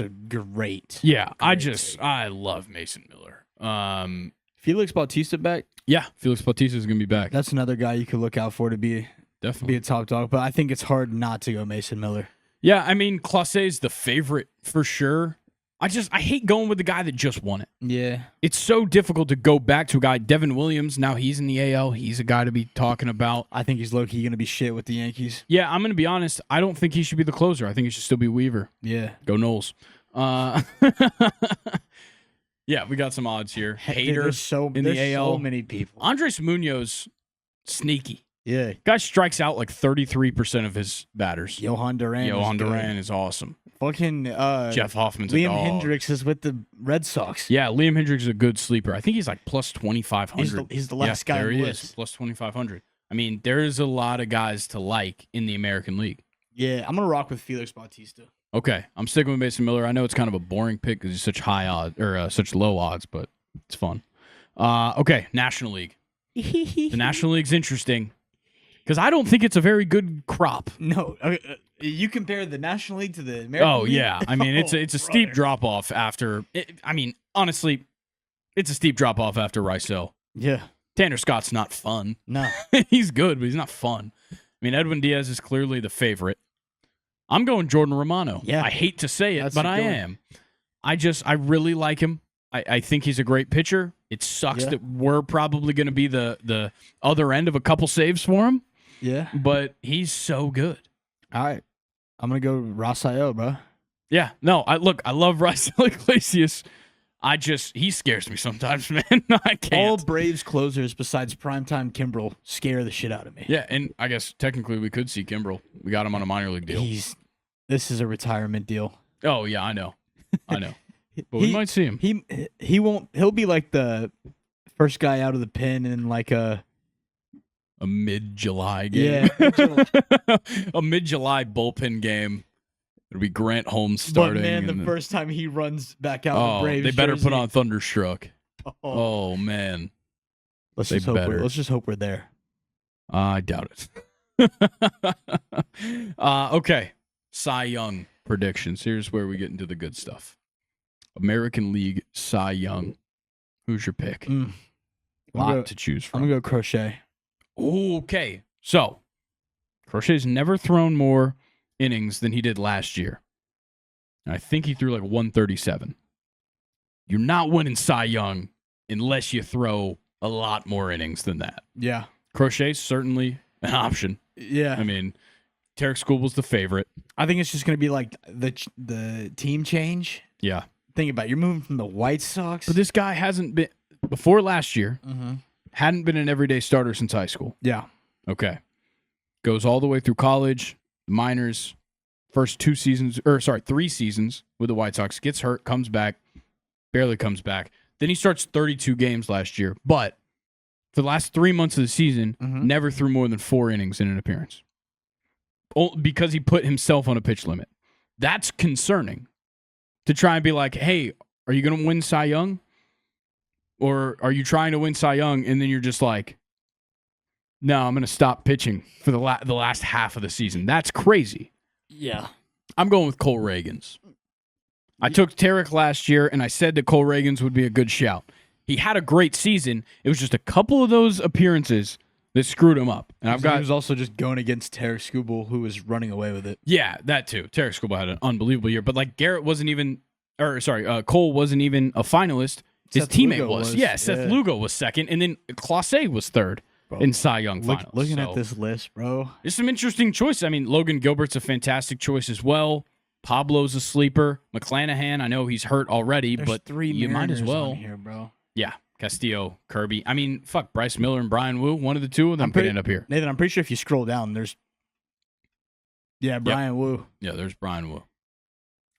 a great. Yeah, I love Mason Miller. Felix Bautista back? Yeah, Felix Bautista is going to be back. That's another guy you could look out for to be a top dog, but I think it's hard not to go Mason Miller. Yeah, I mean, Clase is the favorite for sure. I hate going with the guy that just won it. Yeah. It's so difficult to go back to a guy. Devin Williams, now he's in the AL. He's a guy to be talking about. I think he's low-key going to be shit with the Yankees. Yeah, I'm going to be honest. I don't think he should be the closer. I think he should still be Weaver. Yeah. Go Knowles. Yeah, we got some odds here. Hater there's in the AL. So many people. Andres Munoz, sneaky. Yeah. Guy strikes out like 33% of his batters. Johan Duran is awesome. Fucking Jeff Hoffman's Liam a dog. Hendricks is with the Red Sox. Yeah, Liam Hendricks is a good sleeper. I think he's like plus 2,500. He's the last guy. There he is, plus 2,500. I mean, there's a lot of guys to like in the American League. Yeah, I'm gonna rock with Felix Bautista. Okay, I'm sticking with Mason Miller. I know it's kind of a boring pick because he's such high odds or such low odds, but it's fun. Okay, National League. The National League's interesting because I don't think it's a very good crop. No, you compare the National League to the American League? Yeah. I mean, it's a steep drop off after. Honestly, it's a steep drop off after Rysel. Yeah, Tanner Scott's not fun. No, he's good, but he's not fun. I mean, Edwin Diaz is clearly the favorite. I'm going Jordan Romano. Yeah. I hate to say it, but I am. I really like him. I think he's a great pitcher. It sucks that we're probably going to be the other end of a couple saves for him. Yeah. But he's so good. All right. I'm going to go Rafael, bro. Yeah. No, I love Rafael Iglesias. He scares me sometimes, man. I can't. All Braves closers besides primetime Kimbrel scare the shit out of me. Yeah, and I guess technically we could see Kimbrel. We got him on a minor league deal. This is a retirement deal. Oh, yeah, I know. But we might see him. He'll be like the first guy out of the pen in like a mid-July game. Yeah. A mid-July bullpen game. It'll be Grant Holmes starting. But man, the first time he runs back out the Braves they better jersey. put on Thunderstruck. Oh man. Let's just hope we're there. I doubt it. Okay. Cy Young predictions. Here's where we get into the good stuff. American League Cy Young. Who's your pick? Lot to choose from. I'm going to go Crochet. Okay. So, Crochet's never thrown more innings than he did last year. And I think he threw like 137. You're not winning Cy Young unless you throw a lot more innings than that. Yeah. Crochet's certainly an option. Yeah. I mean, Tarek Skubal's the favorite. I think it's just going to be like the team change. Yeah. Think about it. You're moving from the White Sox. But this guy hasn't been, before last year, Mm-hmm. hadn't been an everyday starter since high school. Yeah. Okay. Goes all the way through college, minors, first 3 seasons with the White Sox, gets hurt, comes back, barely comes back. Then he starts 32 games last year, but for the last 3 months of the season, never threw more than 4 innings in an appearance. Because he put himself on a pitch limit. That's concerning. To try and be like, hey, are you going to win Cy Young? Or are you trying to win Cy Young and then you're just like, no, I'm going to stop pitching for the last half of the season. That's crazy. Yeah. I'm going with Cole Reagans. I took Tarek last year, and I said that Cole Reagans would be a good shout. He had a great season. It was just a couple of those appearances that screwed him up. And He was also just going against Tarek Skubal, who was running away with it. Yeah, that too. Tarek Skubal had an unbelievable year, but like Cole wasn't even a finalist. His Seth teammate Lugo was. Yeah, Seth Lugo was second, and then Clase was third in Cy Young finals. Looking at this list, bro. There's some interesting choices. I mean, Logan Gilbert's a fantastic choice as well. Pablo's a sleeper. McClanahan, I know he's hurt already, but 3 you might as Mariners well. on here, bro. Yeah, Castillo, Kirby. I mean, fuck, Bryce Miller and Brian Wu. One of the two of them could end up here. Nathan, I'm pretty sure if you scroll down, there's Brian Wu. Yeah, there's Brian Wu.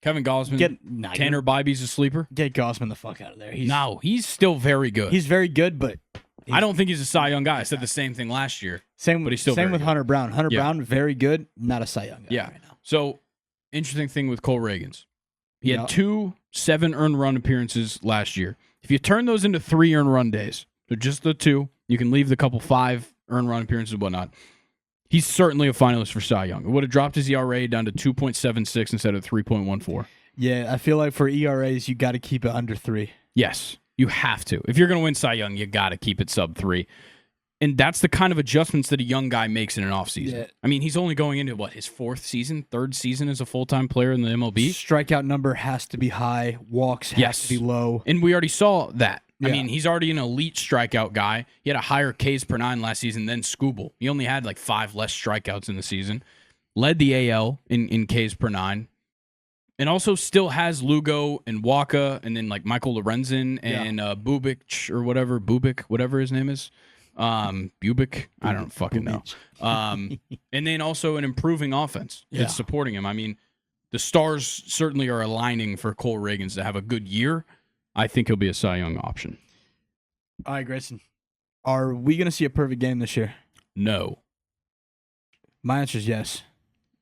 Kevin Gausman. Tanner Bybee's a sleeper. Get Gausman the fuck out of there. He's still very good. He's very good, but I don't think he's a Cy Young guy. I said the same thing last year. But he's still same with good. Hunter Brown. Hunter Brown, very good, not a Cy Young guy right now. So, interesting thing with Cole Reagans. He had 2 7 earned run appearances last year. If you turn those into 3 earned run days, so just the 2, you can leave the couple 5 earned run appearances and whatnot. He's certainly a finalist for Cy Young. It would have dropped his ERA down to 2.76 instead of 3.14. Yeah, I feel like for ERAs, you got to keep it under 3. Yes, you have to. If you're going to win Cy Young, you got to keep it sub 3. And that's the kind of adjustments that a young guy makes in an offseason. Yeah. I mean, he's only going into, his 4th season, 3rd season as a full-time player in the MLB? Strikeout number has to be high. Walks has to be low. And we already saw that. Yeah. I mean, he's already an elite strikeout guy. He had a higher Ks per 9 last season than Skubal. He only had 5 less strikeouts in the season. Led the AL in Ks per 9. And also still has Lugo and Waka and then Michael Lorenzen and Bubic, whatever his name is. Bubic, I don't fucking know. And then also an improving offense that's supporting him. I mean, the stars certainly are aligning for Cole Reagans to have a good year. I think he'll be a Cy Young option. All right, Grayson. Are we going to see a perfect game this year? No. My answer is yes.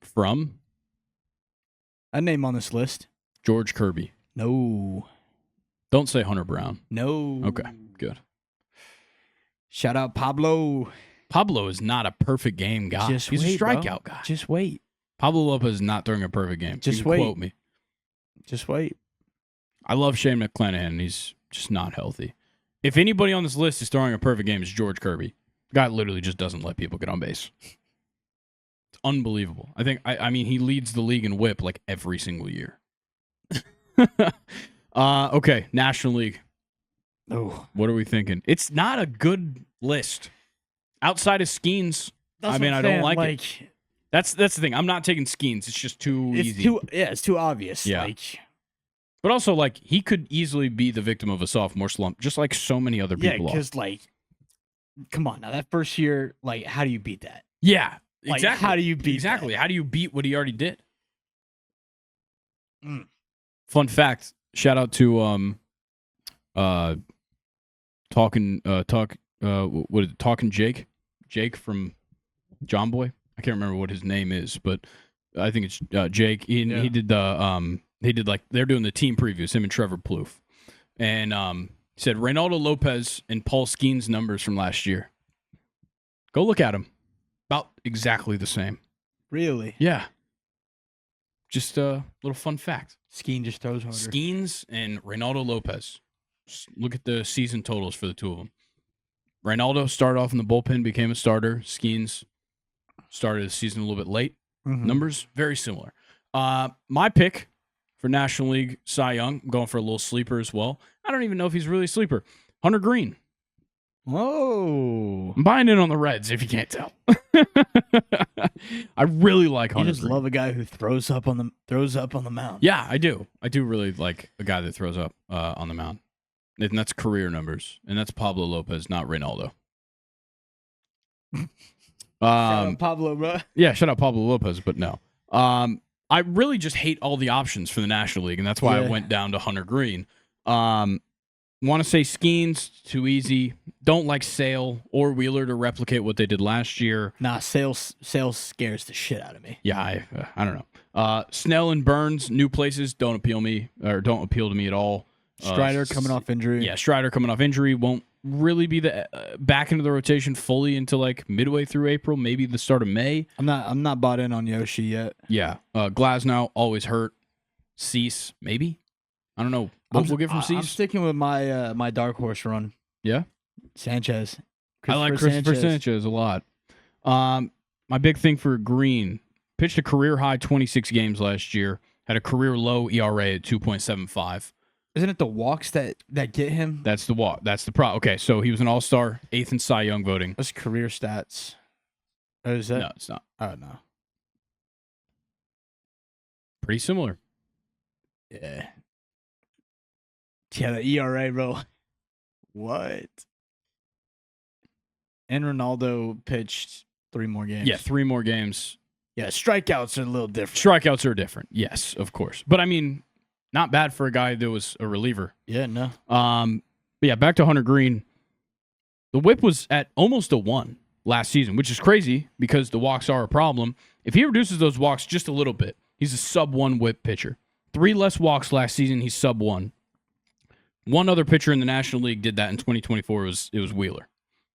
From? A name on this list. George Kirby. No. Don't say Hunter Brown. No. Okay, good. Shout out Pablo. Pablo is not a perfect game guy. He's a strikeout guy. Just wait. Pablo Lopez is not throwing a perfect game. Just wait. Quote me. Just wait. I love Shane McClanahan. He's just not healthy. If anybody on this list is throwing a perfect game, it's George Kirby. The guy literally just doesn't let people get on base. It's unbelievable. I mean, he leads the league in whip every single year. Okay, National League. Oh, what are we thinking? It's not a good list. Outside of Skeens, I don't like it. That's the thing. I'm not taking Skeens. It's just too easy. It's too obvious. Yeah. But also, he could easily be the victim of a sophomore slump, just like so many other people are. Yeah, because, come on now. That first year, how do you beat that? Yeah, exactly. How do you beat Exactly. that? How do you beat what he already did? Fun fact. Shout out to Talking Jake? Jake from John Boy? I can't remember what his name is, but I think it's Jake. He did they're doing the team previews, him and Trevor Plouffe. And he said Reynaldo Lopez and Paul Skeens' numbers from last year. Go look at them. About exactly the same. Really? Yeah. Just a little fun fact. Skeen just throws harder. Skeens and Reynaldo Lopez. Just look at the season totals for the two of them. Reynaldo started off in the bullpen, became a starter. Skeens started the season a little bit late. Mm-hmm. Numbers, very similar. My pick for National League Cy Young. I'm going for a little sleeper as well. I don't even know if he's really a sleeper. Hunter Green. Whoa. I'm buying in on the Reds, if you can't tell. I really like You Hunter just Green. love a guy who throws up on the mound. Yeah, I do. I do really like a guy that throws up on the mound. And that's career numbers. And that's Pablo Lopez, not Reynaldo. Shout out Pablo, bro. Yeah, shout out Pablo Lopez, but no. I really just hate all the options for the National League, and that's why I went down to Hunter Green. Want to say Skeens, too easy. Don't like Sale or Wheeler to replicate what they did last year. Nah, sales scares the shit out of me. Yeah, I don't know. Snell and Burns, new places, don't appeal to me at all. Strider coming off injury. Yeah, Strider coming off injury won't really be the back into the rotation fully until like midway through April, maybe the start of May. I'm not bought in on Yoshi yet. Yeah, Glasnow always hurt. Cease maybe. I don't know. We'll get from I'm Cease. sticking with my my dark horse run. Yeah, Sanchez. I like Christopher Sanchez a lot. My big thing for Green, pitched a career high 26 games last year. Had a career low ERA at 2.75. Isn't it the walks that get him? That's the walk. That's the pro. Okay, so he was an All-Star, 8th in Cy Young voting. That's career stats. Oh, is that? No, it's not. Oh no. Pretty similar. Yeah. Yeah, the ERA, bro. What? And Ronaldo pitched 3 more games. Yeah, 3 more games. Yeah, strikeouts are a little different. Strikeouts are different. Yes, of course. But I mean, not bad for a guy that was a reliever. Yeah, no. But yeah, back to Hunter Green. The whip was at almost a 1 last season, which is crazy because the walks are a problem. If he reduces those walks just a little bit, he's a sub-1 whip pitcher. 3 less walks last season, he's sub-1. One other pitcher in the National League did that in 2024. It was Wheeler.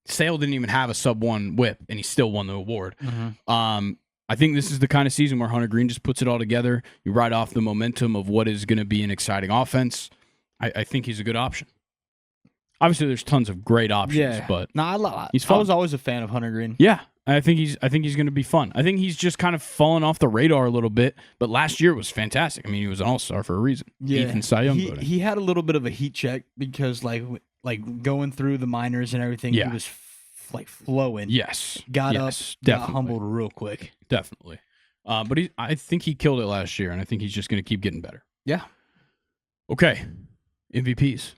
Sale didn't even have a sub-1 whip, and he still won the award. Mm-hmm. I think this is the kind of season where Hunter Green just puts it all together. You ride off the momentum of what is going to be an exciting offense. I think he's a good option. Obviously, there's tons of great options, but he's fun. I was always a fan of Hunter Green. Yeah, I think he's going to be fun. I think he's just kind of fallen off the radar a little bit, but last year was fantastic. I mean, he was an all-star for a reason. Yeah, Ethan Cy Young voting. He had a little bit of a heat check because like going through the minors and everything, he was like flowing. Yes, got up, definitely. got humbled real quick. Definitely. But I think he killed it last year, and I think he's just going to keep getting better. Yeah. Okay, MVPs.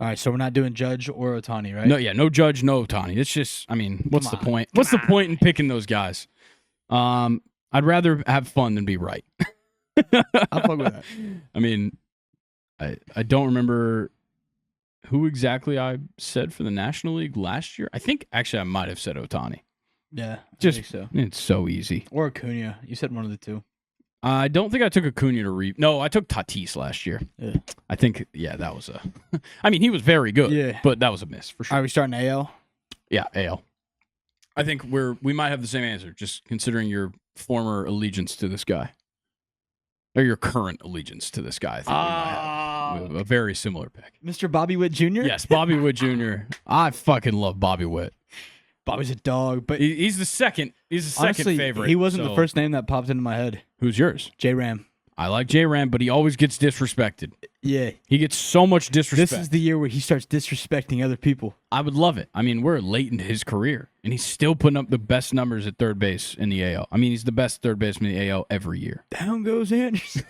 All right, so we're not doing Judge or Ohtani, right? No Judge, no Ohtani. It's just, I mean, what's the point? What's the point in picking those guys? I'd rather have fun than be right. I'll fuck with that. I mean, I don't remember who exactly I said for the National League last year. I think, actually, I might have said Ohtani. Yeah, just, I think so. It's so easy. Or Acuna. You said one of the two. I don't think I took Acuna to No, I took Tatis last year. Yeah. I think, that was a... I mean, he was very good, but that was a miss for sure. Are we starting AL? Yeah, AL. I think we might have the same answer, just considering your former allegiance to this guy. Or your current allegiance to this guy. I think we might have a very similar pick. Mr. Bobby Witt Jr.? Yes, Bobby Witt Jr. I fucking love Bobby Witt. Bobby's a dog, but he's the second. He's the second honestly, favorite. He wasn't the first name that popped into my head. Who's yours? J-Ram. I like J-Ram, but he always gets disrespected. Yeah. He gets so much disrespect. This is the year where he starts disrespecting other people. I would love it. I mean, we're late into his career, and he's still putting up the best numbers at third base in the AL. I mean, he's the best third baseman in the AL every year. Down goes Anderson.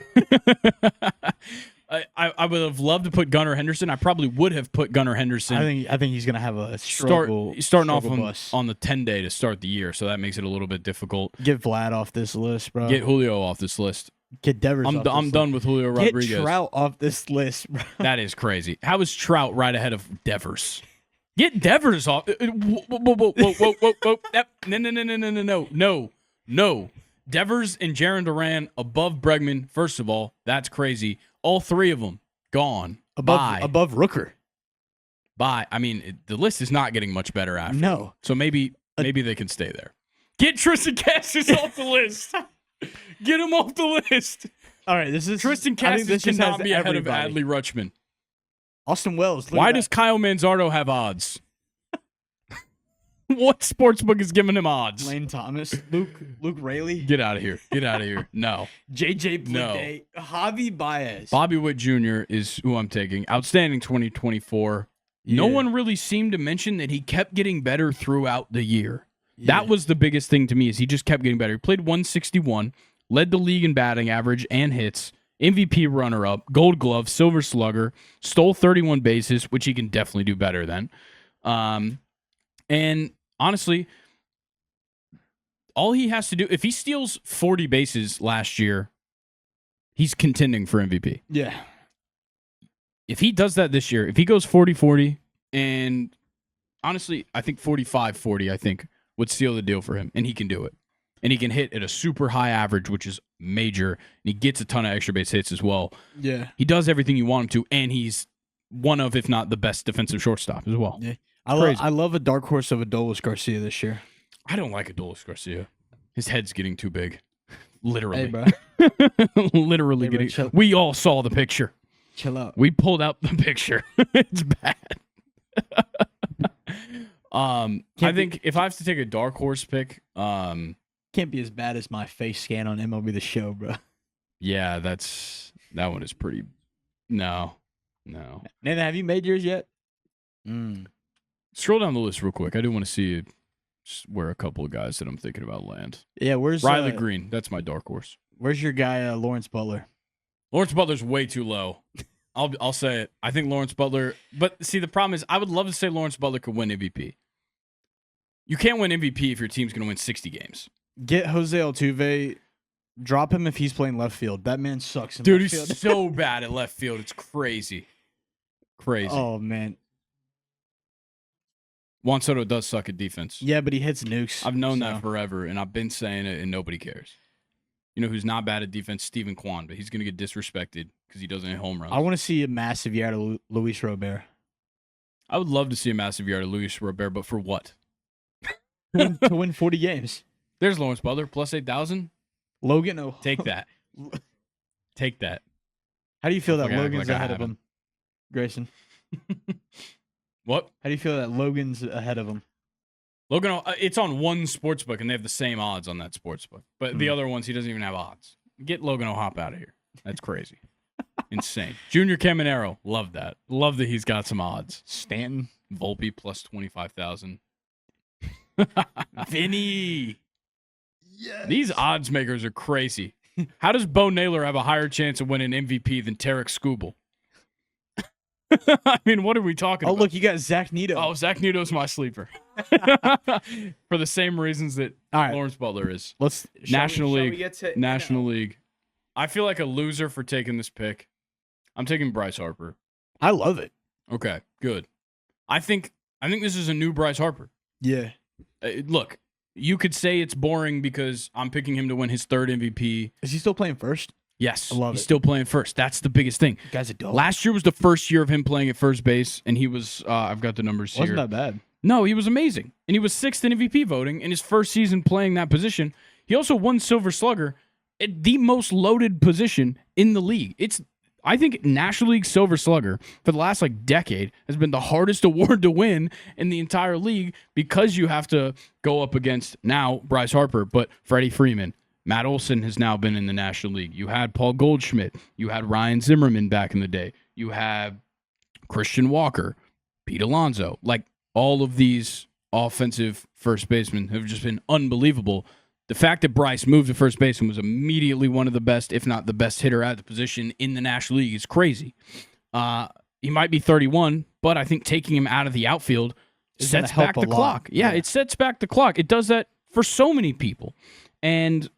I would have loved to put Gunnar Henderson. I probably would have put Gunnar Henderson. I think he's gonna have a starting off on the 10-day to start the year, so that makes it a little bit difficult. Get Vlad off this list, bro. Get Julio off this list. Get Devers. I'm done with Julio Rodriguez. Get Trout off this list, bro. That is crazy. How is Trout right ahead of Devers? Get Devers off. Whoa. No. Devers and Jarren Duran above Bregman. First of all, that's crazy. All 3 of them gone. Above Rooker. Bye. I mean, the list is not getting much better after. No. So maybe they can stay there. Get Tristan Cassis off the list. Get him off the list. All right, this is Tristan Cassis cannot be ahead of Adley Rutschman. Austin Wells. Why does Kyle Manzardo have odds? What sportsbook is giving him odds? Lane Thomas, Luke Rayleigh, Get out of here. Get out of here. No. JJ No. Bleday, Javi Baez. Bobby Witt Jr. is who I'm taking. Outstanding 2024. No Yeah. one really seemed to mention that he kept getting better throughout the year. Yeah. That was the biggest thing to me, is he just kept getting better. He played 161, led the league in batting average and hits, MVP runner-up, Gold Glove, Silver Slugger, stole 31 bases, which he can definitely do better than. And honestly, all he has to do, if he steals 40 bases last year, he's contending for MVP. Yeah. If he does that this year, if he goes 40-40, and honestly, I think 45-40, I think, would seal the deal for him, and he can do it. And he can hit at a super high average, which is major, and he gets a ton of extra base hits as well. Yeah. He does everything you want him to, and he's one of, if not the best defensive shortstop as well. Yeah. Crazy. I love a dark horse of Adolis Garcia this year. I don't like Adolis Garcia. His head's getting too big. Literally. Hey, bro. Literally Hey, bro, getting. chill. We all saw the picture. Chill out. We pulled out the picture. It's bad. I think if I have to take a dark horse pick, Can't be as bad as my face scan on MLB The Show, bro. yeah, that one is pretty. No. Nathan, have you made yours yet? Scroll down the list real quick. I do want to see where a couple of guys that I'm thinking about land. Yeah, where's Riley Green. That's my dark horse. Where's your guy, Lawrence Butler? Lawrence Butler's way too low. I'll say it. I think Lawrence Butler. But see, the problem is, I would love to say Lawrence Butler could win MVP. You can't win MVP if your team's going to win 60 games. Get Jose Altuve. Drop him if he's playing left field. That man sucks in Dude, left he's field. so bad at left field. It's crazy. Crazy. Oh, man. Juan Soto does suck at defense. Yeah, but he hits nukes. I've known so. that forever, and I've been saying it, and nobody cares. You know who's not bad at defense? Steven Kwan, but he's going to get disrespected because he doesn't hit home runs. I want to see a massive year out of Luis Robert. I would love to see a massive year out of Luis Robert, but for what? to win 40 games. There's Lawrence Butler, plus 8,000. Logan, oh. Take that. Take that. How do you feel that Fucking act Logan's like I ahead of haven't. him, Grayson? What? How do you feel that Logan's ahead of him? Logan, it's on one sportsbook, and they have the same odds on that sportsbook. But the other ones, he doesn't even have odds. Get Logan O'Hop out of here. That's crazy. Insane. Junior Caminero, love that. Love that he's got some odds. Stanton. Volpe plus 25,000. Vinny. Yes. These odds makers are crazy. How does Bo Naylor have a higher chance of winning MVP than Tarek Skubal? I mean, what are we talking Oh, about? look, you got Zach Neto. Oh, Zach Neto's my sleeper. For the same reasons that All right. Lawrence Butler is. Let's National shall we League. get to National League. I feel like a loser for taking this pick. I'm taking Bryce Harper. I love it. Okay, good. I think this is a new Bryce Harper. Yeah. Look, you could say it's boring because I'm picking him to win his third MVP. Is he still playing first? Yes, I love he's it. still playing first. That's the biggest thing. Guy's a dog. Last year was the first year of him playing at first base, and he was, I've got the numbers Wasn't here. that bad? No, he was amazing. And he was sixth in MVP voting in his first season playing that position. He also won Silver Slugger at the most loaded position in the league. I think National League Silver Slugger for the last decade has been the hardest award to win in the entire league because you have to go up against now Bryce Harper, but Freddie Freeman. Matt Olson has now been in the National League. You had Paul Goldschmidt. You had Ryan Zimmerman back in the day. You had Christian Walker, Pete Alonso. All of these offensive first basemen have just been unbelievable. The fact that Bryce moved to first base and was immediately one of the best, if not the best hitter at the position in the National League is crazy. He might be 31, but I think taking him out of the outfield It's gonna sets help back a the lot. clock. Yeah, it sets back the clock. It does that for so many people. And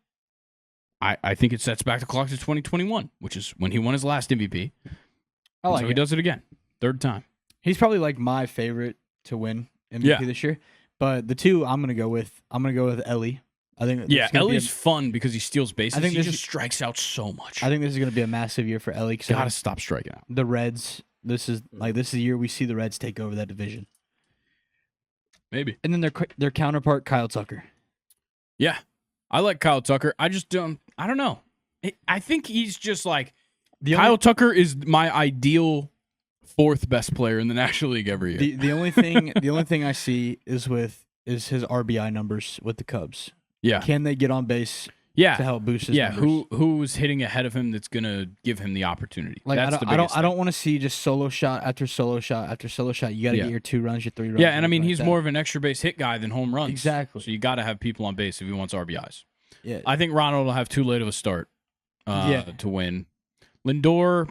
I think it sets back the clock to 2021, which is when he won his last MVP. I like So it. he does it again. Third time. He's probably my favorite to win MVP Yeah. this year. But the two I'm gonna go with Ellie. I think Yeah, it's gonna be Ellie's fun because he steals bases. I think he this just is- strikes out so much. I think this is gonna be a massive year for Ellie. Gotta stop striking out. The Reds. This is the year we see the Reds take over that division. Maybe. And then their counterpart Kyle Tucker. Yeah. I like Kyle Tucker. I just don't. I don't know. I think he's just Kyle Tucker is my ideal fourth best player in the National League every year. The only thing I see is with is his RBI numbers with the Cubs. Yeah. Can they get on base to Yeah. help boost his Yeah. numbers? Who's hitting ahead of him that's gonna give him the opportunity? Like That's the I biggest don't want to see just solo shot after solo shot after solo shot. You got to Yeah. get your 2 runs, your 3 runs. thing. Yeah, and I mean like he's that. more of an extra base hit guy than home runs. Exactly. So you got to have people on base if he wants RBIs. Yeah. I think Ronald will have too late of a start Yeah. to win. Lindor,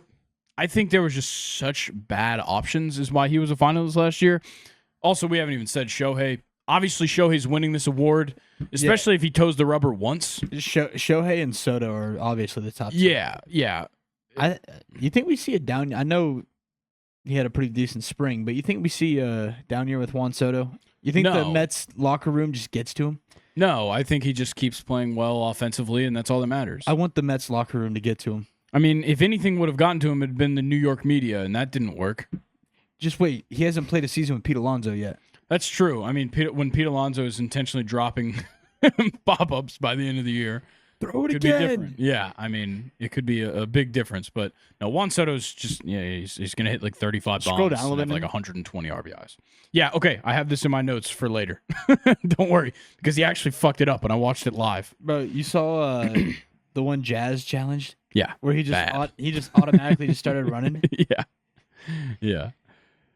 I think there was just such bad options is why he was a finalist last year. Also, we haven't even said Shohei. Obviously, Shohei's winning this award, especially if he toes the rubber once. Shohei and Soto are obviously the top 2. Yeah. You think we see a down? I know he had a pretty decent spring, but you think we see a down year with Juan Soto? You think the No. Mets locker room just gets to him? No, I think he just keeps playing well offensively, and that's all that matters. I want the Mets locker room to get to him. I mean, if anything would have gotten to him, it had been the New York media, and that didn't work. Just wait. He hasn't played a season with Pete Alonso yet. That's true. I mean, when Pete Alonso is intentionally dropping pop-ups by the end of the year, Throw it could be different. Yeah, I mean, it could be a big difference. But no, Juan Soto's just he's going to hit like 35 bombs. Scroll down a little and have bit, like maybe. 120 RBIs. Yeah, okay. I have this in my notes for later. Don't worry, because he actually fucked it up, and I watched it live. Bro, you saw the one Jazz challenged Yeah, where he bad. just automatically just started running. yeah.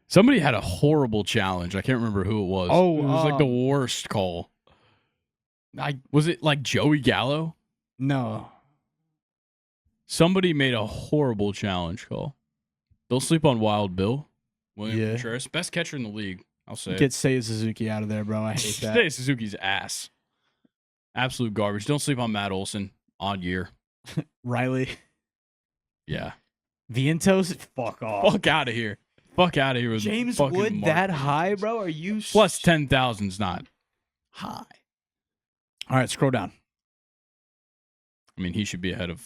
Somebody had a horrible challenge. I can't remember who it was. Oh, it was like the worst call. Was it like Joey Gallo? No. Somebody made a horrible challenge call. Don't sleep on Wild Bill. William Yeah. Contreras, best catcher in the league. I'll say. Get Seiya Suzuki out of there, bro. I hate that. Stay Suzuki's ass. Absolute garbage. Don't sleep on Matt Olson. Odd year. Riley. Yeah. Vientos? Fuck off. Fuck out of here. Fuck out of here with James fucking Wood Mark. that high, bro? Are you Plus 10,000 is not high. All right, scroll down. I mean, he should be ahead of.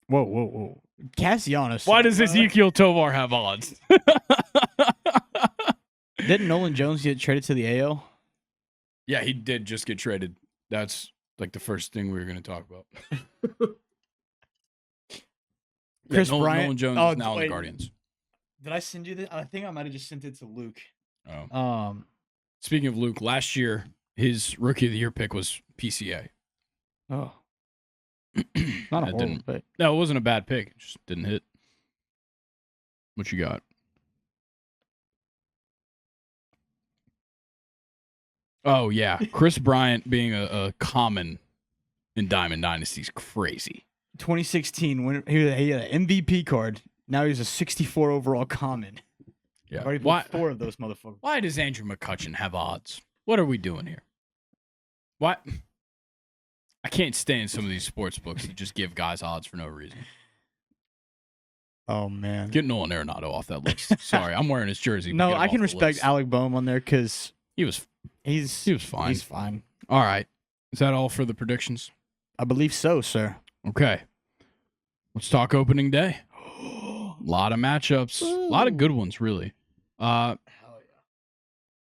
Whoa. Cassianos. Why does Ezekiel Tovar have odds? Didn't Nolan Jones get traded to the AL? Yeah, he did just get traded. That's like the first thing we were going to talk about. Chris Bryant. Nolan Jones Oh, is now on the wait. Guardians. Did I send you this? I think I might have just sent it to Luke. Oh. Speaking of Luke, last year his Rookie of the Year pick was PCA. Oh. Not a horrible pick. No, it wasn't a bad pick. It just didn't hit. What you got? Oh, yeah. Chris Bryant being a common in Diamond Dynasty is crazy. 2016, when he had an MVP card. Now he's a 64 overall common. Yeah. Already put Why, 4 of those motherfuckers. why does Andrew McCutcheon have odds? What are we doing here? What? I can't stand some of these sports books that just give guys odds for no reason. Oh, man. Get Nolan Arenado off that list. Sorry, I'm wearing his jersey. but No, get him I off can the respect list. Alec Boehm on there because He was he was fine. He's fine. All right. Is that all for the predictions? I believe so, sir. Okay. Let's talk opening day. A lot of matchups. A lot of good ones, really. Hell yeah.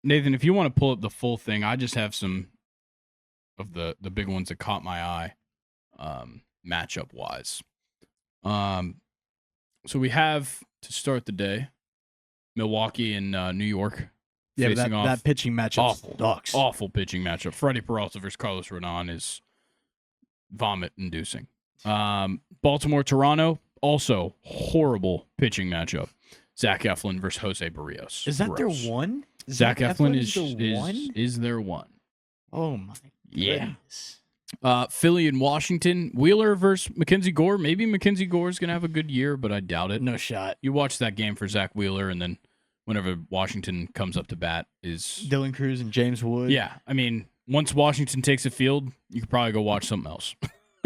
Nathan, if you want to pull up the full thing, I just have some of the big ones that caught my eye matchup wise. So we have to start the day Milwaukee and New York. Yeah, but facing off. that pitching matchup sucks. Awful pitching matchup. Freddie Peralta versus Carlos Rodon is vomit inducing. Baltimore, Toronto, also horrible pitching matchup. Zach Eflin versus Jose Barrios. Is that Gross. their one? Zach Eflin is the one? is their one. Oh my Yeah. goodness. Philly and Washington. Wheeler versus Mackenzie Gore. Maybe Mackenzie Gore is going to have a good year, but I doubt it. No shot. You watch that game for Zach Wheeler, and then whenever Washington comes up to bat is... Dylan Cruz and James Wood. Yeah, I mean, once Washington takes the field, you could probably go watch something else.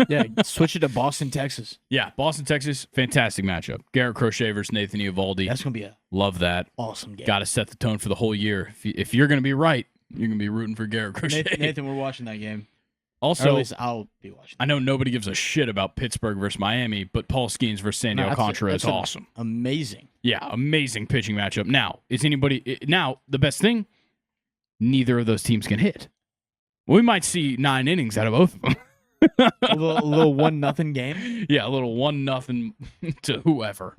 Yeah, switch it to Boston, Texas. Yeah, Boston, Texas, fantastic matchup. Garrett Crochet versus Nathan Eovaldi. That's gonna be a Love that. awesome game. Got to set the tone for the whole year. If you're going to be right, you're going to be rooting for Garrett Crochet. Nathan, we're watching that game. Or at Also, least I'll be watching. I know nobody gives a shit about Pittsburgh versus Miami, but Paul Skeens versus Sandy Alcantara is awesome. Amazing. Yeah, amazing pitching matchup. Now, the best thing, neither of those teams can hit. We might see 9 innings out of both of them. A little 1-0 game. Yeah, a little 1-0 to whoever.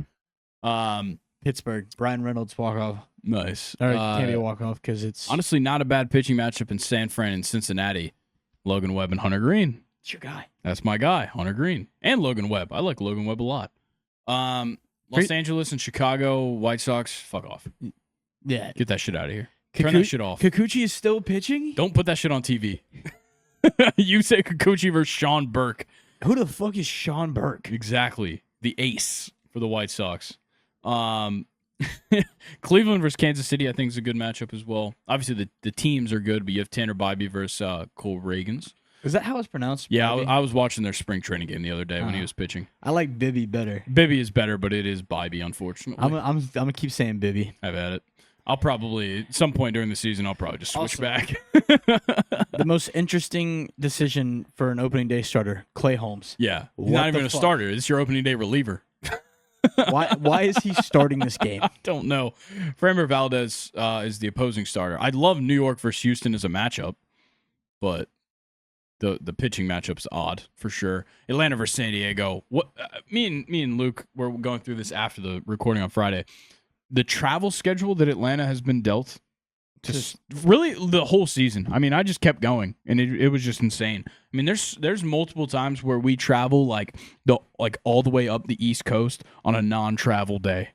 Pittsburgh. Brian Reynolds walk-off. Nice. Or can't be a walk-off because it's... Honestly, not a bad pitching matchup in San Fran and Cincinnati. Logan Webb and Hunter Green. It's your guy. That's my guy, Hunter Green. And Logan Webb. I like Logan Webb a lot. Los Angeles and Chicago White Sox, fuck off. Yeah. Get that shit out of here. Turn that shit off. Kikuchi is still pitching? Don't put that shit on TV. You say Kikuchi versus Sean Burke. Who the fuck is Sean Burke? Exactly. The ace for the White Sox. Cleveland versus Kansas City, I think, is a good matchup as well. Obviously, the teams are good, but you have Tanner Bybee versus Cole Reagans. Is that how it's pronounced? Yeah, Bibby? I was watching their spring training game the other day when he was pitching. I like Bibby better. Bibby is better, but it is Bybee, unfortunately. I'm gonna keep saying Bibby. I've had it. I'll probably, at some point during the season, I'll probably just switch back. The most interesting decision for an opening day starter, Clay Holmes. Yeah. He's What not the even a fuck? starter. It's your opening day reliever. Why is he starting this game? I don't know. Framber Valdez is the opposing starter. I'd love New York versus Houston as a matchup, but the pitching matchup's odd for sure. Atlanta versus San Diego. What me and Luke were going through this after the recording on Friday. The travel schedule that Atlanta has been dealt just really the whole season. I mean, I just kept going, and it was just insane. I mean, there's multiple times where we travel like all the way up the East Coast on a non-travel day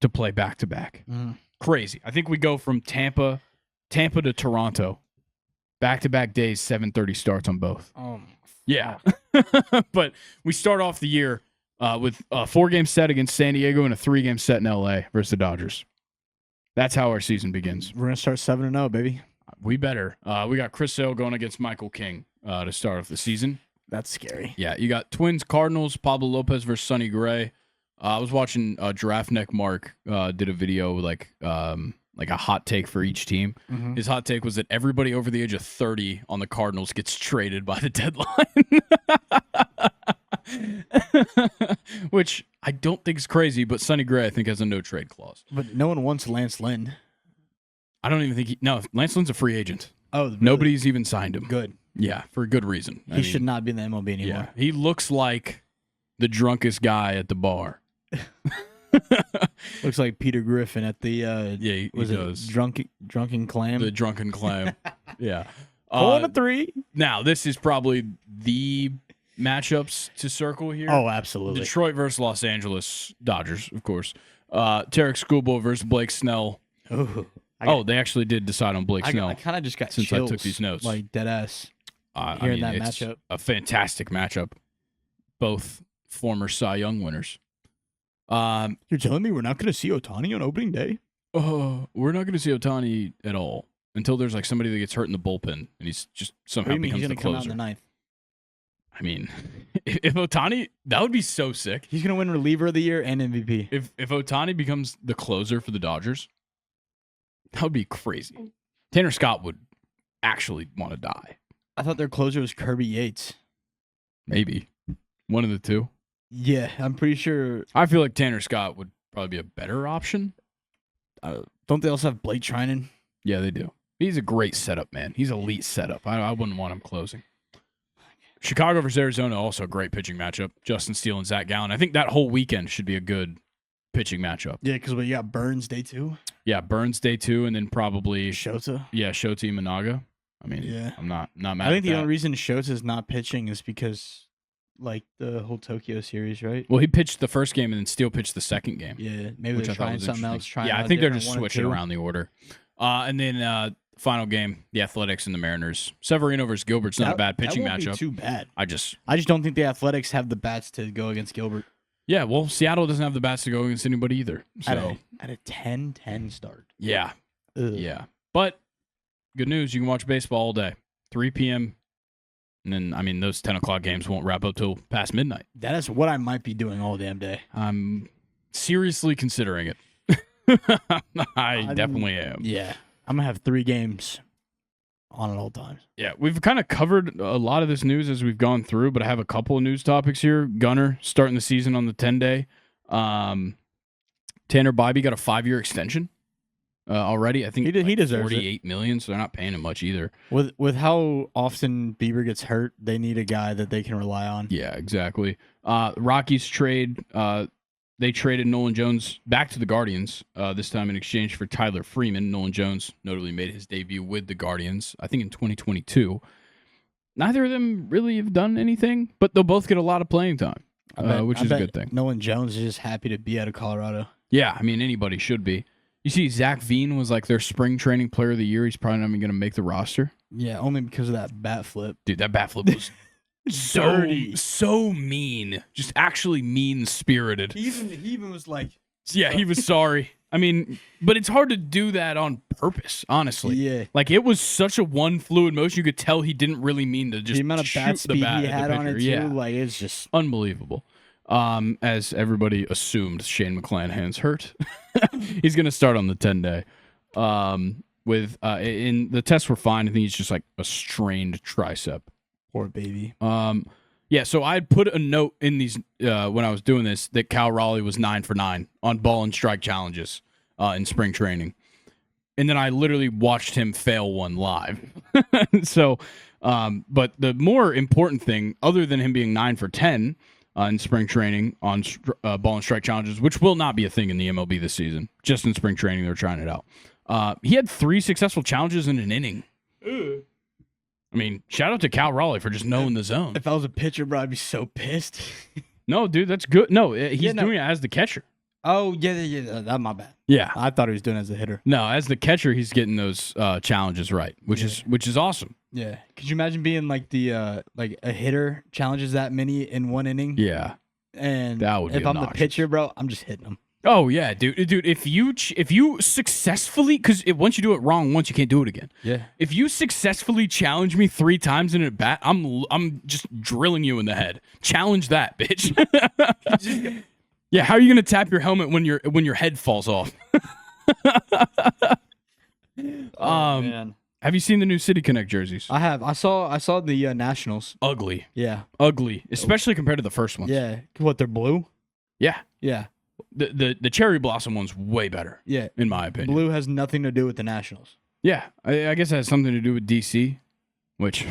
to play back to back. Crazy. I think we go from Tampa to Toronto, back to back days, 7:30 starts on both. Yeah, but we start off the year with a 4-game set against San Diego and a 3-game set in LA versus the Dodgers. That's how our season begins. We're gonna start 7-0, baby. We better. We got Chris Sale going against Michael King to start off the season. That's scary. Yeah, you got Twins, Cardinals, Pablo Lopez versus Sonny Gray. I was watching Giraffe Neck Mark did a video like a hot take for each team. His hot take was that everybody over the age of 30 on the Cardinals gets traded by the deadline. Which I don't think is crazy, but Sonny Gray I think has a no trade clause. But no one wants Lance Lynn. I don't even think Lance Lynn's a free agent. Oh, really? Nobody's even signed him. Good. Yeah, for a good reason. He should not be in the MLB anymore. Yeah, he looks like the drunkest guy at the bar. Looks like Peter Griffin at the He does. Drunken Clam. The drunken clam. Yeah. 4-3. Now, this is probably the matchups to circle here. Oh, absolutely. Detroit versus Los Angeles Dodgers, of course. Tarek Skubal versus Blake Snell. They actually did decide on Blake Snell. I kind of just got since chills, I took these notes. like dead ass. Hearing that it's matchup. a fantastic matchup. Both former Cy Young winners. You're telling me we're not going to see Ohtani on opening day? We're not going to see Ohtani at all until there's like somebody that gets hurt in the bullpen and he's just somehow What do you mean becomes he's the going to come out closer. in the ninth? I mean, if Ohtani, that would be so sick. He's going to win reliever of the year and MVP. If Ohtani becomes the closer for the Dodgers, that would be crazy. Tanner Scott would actually want to die. I thought their closer was Kirby Yates. Maybe. One of the two. Yeah, I'm pretty sure. I feel like Tanner Scott would probably be a better option. Don't they also have Blake Trinan? Yeah, they do. He's a great setup, man. He's elite setup. I wouldn't want him closing. Chicago versus Arizona, also a great pitching matchup. Justin Steele and Zach Gallen. I think that whole weekend should be a good pitching matchup. Yeah, because you got Burns day 2. Yeah, Burns day 2, and then probably Shota. Yeah, Shota Managa. I mean, Yeah. I'm not mad. I think at the that. only reason Shota's not pitching is because, like, the whole Tokyo series, right? Well, he pitched the first game and then Steele pitched the second game. Yeah, maybe which they're I thought trying was something else. interesting. Trying Yeah, out I think they're different just 1 and switching 2. around the order. And then final game, the Athletics and the Mariners. Severino versus Gilbert's not a bad pitching that won't matchup. Be too bad. I just don't think the Athletics have the bats to go against Gilbert. Yeah, well, Seattle doesn't have the bats to go against anybody either. So At a 10-10 start. yeah, Ugh. yeah. But good news, you can watch baseball all day, 3 p.m. And then, I mean, those 10 o'clock games won't wrap up till past midnight. That is what I might be doing all damn day. I'm seriously considering it. I definitely am. Yeah. I'm going to have 3 games on at all times. Yeah, we've kind of covered a lot of this news as we've gone through, but I have a couple of news topics here. Gunner starting the season on the 10-day. Tanner Bybee got a 5-year extension already. I think he deserves $48 million, so they're not paying him much either. With how often Bieber gets hurt, they need a guy that they can rely on. Yeah, exactly. Rockies trade they traded Nolan Jones back to the Guardians, this time in exchange for Tyler Freeman. Nolan Jones notably made his debut with the Guardians, I think in 2022. Neither of them really have done anything, but they'll both get a lot of playing time, which is a good thing. Nolan Jones is just happy to be out of Colorado. Yeah, I mean, anybody should be. You see, Zach Veen was like their spring training player of the year. He's probably not even going to make the roster. Yeah, only because of that bat flip. Dude, that bat flip was so mean. Just actually mean-spirited. He even was like... Yeah, he was sorry. I mean, but it's hard to do that on purpose, honestly. Yeah. Like, it was such a one fluid motion. You could tell he didn't really mean to just the amount of shoot bat the speed bat he at the had on pitcher. it, too. Yeah. Like, it's just... Unbelievable. As everybody assumed Shane McClanahan's hurt. He's going to start on the 10-day. In the tests were fine. I think he's just like a strained tricep. Poor baby. Yeah, so I had put a note in these when I was doing this that Cal Raleigh was 9 for 9 on ball and strike challenges in spring training. And then I literally watched him fail one live. So, but the more important thing, other than him being 9 for 10 in spring training on ball and strike challenges, which will not be a thing in the MLB this season, just in spring training, they're trying it out. He had 3 successful challenges in an inning. I mean, shout out to Cal Raleigh for just knowing the zone. If I was a pitcher, bro, I'd be so pissed. No, dude, that's good. No, he's doing it as the catcher. Oh, yeah, that's my bad. Yeah. I thought he was doing it as a hitter. No, as the catcher, he's getting those challenges right, which is awesome. Yeah. Could you imagine being like the like a hitter challenges that many in one inning? Yeah. And that would be if I'm the obnoxious. pitcher, bro, I'm just hitting him. Oh yeah, dude. If you successfully, because once you do it wrong, once you can't do it again. Yeah. If you successfully challenge me 3 times in a bat, I'm just drilling you in the head. Challenge that, bitch. Yeah. How are you gonna tap your helmet when your head falls off? Man. Have you seen the new City Connect jerseys? I have. I saw the Nationals. Ugly, Yeah. especially compared to the first ones. Yeah. What, they're blue? Yeah. Yeah. The cherry blossom one's way better. Yeah. In my opinion. Blue has nothing to do with the Nationals. Yeah, I guess it has something to do with DC, which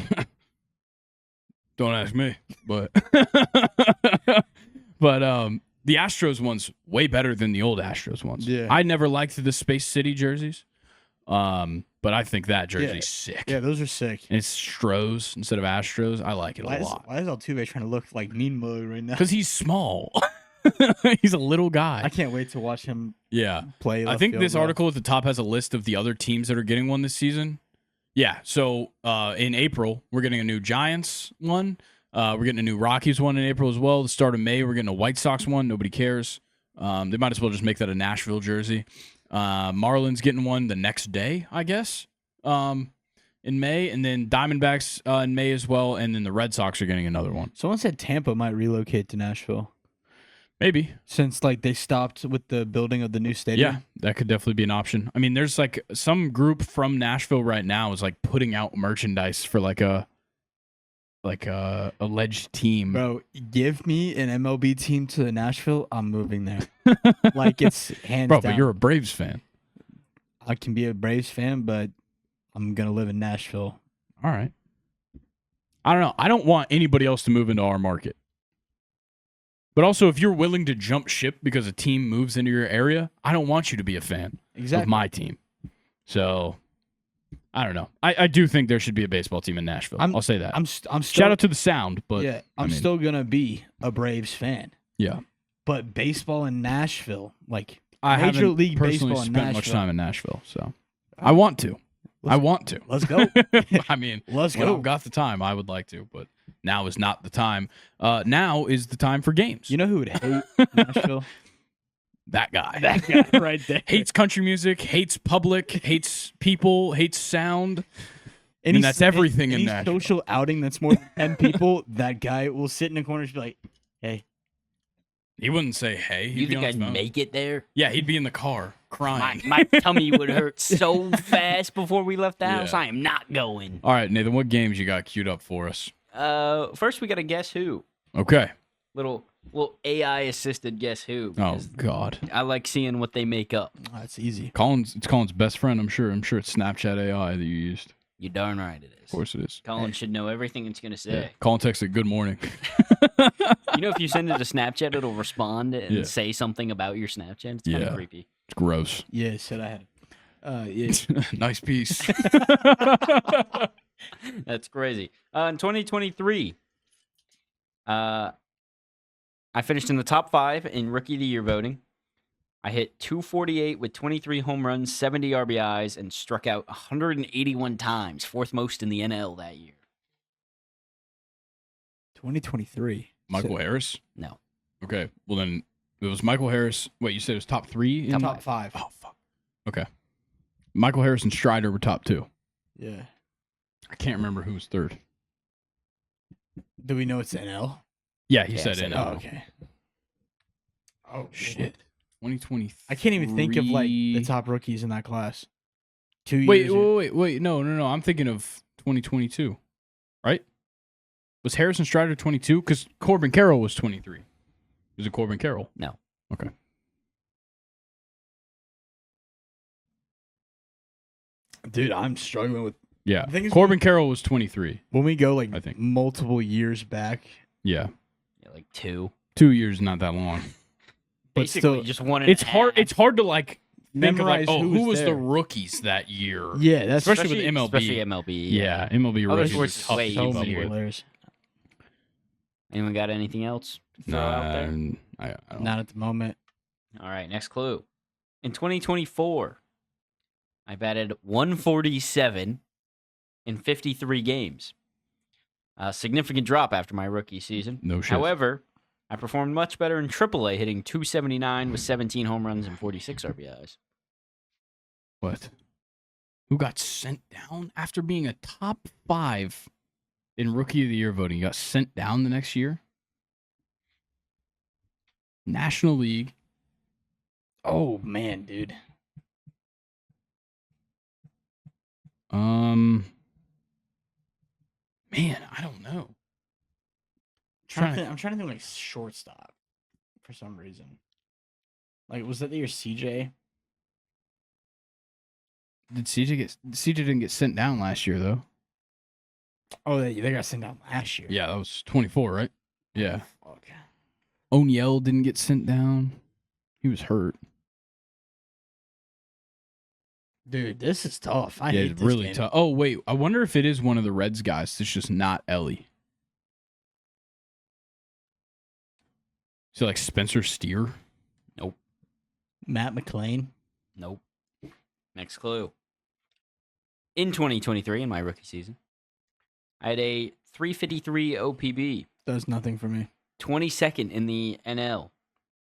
don't ask me, but the Astros one's way better than the old Astros ones. Yeah. I never liked the Space City jerseys, but I think that jersey's sick. Yeah, those are sick. And it's Stros instead of Astros. I like it a lot. Why is Altuve trying to look like mean mode right now? Because he's small. He's a little guy. I can't wait to watch him play. I think this bro. article at the top has a list of the other teams that are getting one this season. Yeah, so in April, we're getting a new Giants one. We're getting a new Rockies one in April as well. The start of May, we're getting a White Sox one. Nobody cares. They might as well just make that a Nashville jersey. Marlins getting one the next day, I guess, in May. And then Diamondbacks in May as well. And then the Red Sox are getting another one. Someone said Tampa might relocate to Nashville. Maybe. Since like they stopped with the building of the new stadium. Yeah, that could definitely be an option. I mean, there's like some group from Nashville right now is like putting out merchandise for like a alleged team. Bro, give me an MLB team to Nashville, I'm moving there. Like it's hands Bro, down. but you're a Braves fan. I can be a Braves fan, but I'm gonna live in Nashville. All right. I don't know. I don't want anybody else to move into our market. But also, if you're willing to jump ship because a team moves into your area, I don't want you to be a fan of my team. So, I don't know. I do think there should be a baseball team in Nashville. I'll say that. I'm still, shout out to the Sound, but yeah, I'm still gonna be a Braves fan. Yeah, but baseball in Nashville, like I Major haven't League personally Baseball in spent Nashville. much time in Nashville, so I want to. Let's go. I mean, let's when go. I've got the time, I would like to, but now is not the time. Now is the time for games. You know who would hate Nashville? That guy. That guy right there. Hates country music, hates public, hates people, hates sound. And that's everything in any Nashville. social outing that's more than 10 people, that guy will sit in a corner and be like, hey. He wouldn't say, hey. He'd You be think on his I'd phone. make it there? Yeah, he'd be in the car crying. My tummy would hurt so fast before we left the house. Yeah. I am not going. All right, Nathan, what games you got queued up for us? First we got a guess who. Okay. Little AI assisted guess who. Oh, because God. I like seeing what they make up. Oh, that's easy. It's Colin's best friend, I'm sure. I'm sure it's Snapchat AI that you used. You darn right it is. Of course it is. Colin should know everything it's gonna say. Yeah. Colin texted, good morning. You know, if you send it to Snapchat, it'll respond and Yeah. say something about your Snapchat. It's kind of Yeah. creepy. It's gross. Yeah, it said I had. Yeah. Nice piece. That's crazy. In 2023, I finished in the top 5 in Rookie of the Year voting. I hit 248 with 23 home runs, 70 RBIs, and struck out 181 times, 4th most in the NL that year. 2023. Michael Harris? No. Okay. Well, then it was Michael Harris. Wait, you said it was top 3? Top 5. Oh, fuck. Okay. Michael Harris and Strider were top 2. Yeah. I can't remember who was 3rd. Do we know it's NL? Yeah, he Yeah, said said NL. Oh, okay. Oh, Shit. 2023. I can't even think of like the top rookies in that class. 2 Wait, years. wait. No. I'm thinking of 2022. Right? Was Harrison Strider 22? Because Corbin Carroll was 23. Was it Corbin Carroll? No. Okay. Dude, I'm struggling with Yeah. The thing is Corbin Carroll was 23. when we go like I think. multiple years back. Yeah. Yeah, like 2. 2 years, not that long. But Basically, still, just one and It's a hard. half. It's hard to like think of like, Memorize oh, who was the there. rookies that year? Yeah, that's Especially with MLB. Especially MLB. Yeah, MLB Others rookies were is tough way to so keep up many with. players. Anyone got anything else to throw out there? I don't. Not at the moment. All right, next clue. In 2024, I batted 147 in 53 games. A significant drop after my rookie season. No shit. However, I performed much better in AAA, hitting 279 with 17 home runs and 46 RBIs. What? Who got sent down after being a top 5 in Rookie of the Year voting? You got sent down the next year? National League. Oh man, dude. Man, I don't know. I'm trying to think like shortstop for some reason. Like, was that the year CJ? Did CJ didn't get sent down last year though? Oh, they got sent down last year. Yeah, that was 24, right? Yeah. Okay. O'Neill didn't get sent down. He was hurt. Dude, this is tough. I Yeah, hate it's this really game. tough. Oh wait, I wonder if it is one of the Reds guys. It's just not Ellie. Is it like Spencer Steer? Matt McClain. Nope. Next clue. In 2023, in my rookie season, I had a 353 OPB, Does nothing for me. 22nd in the NL,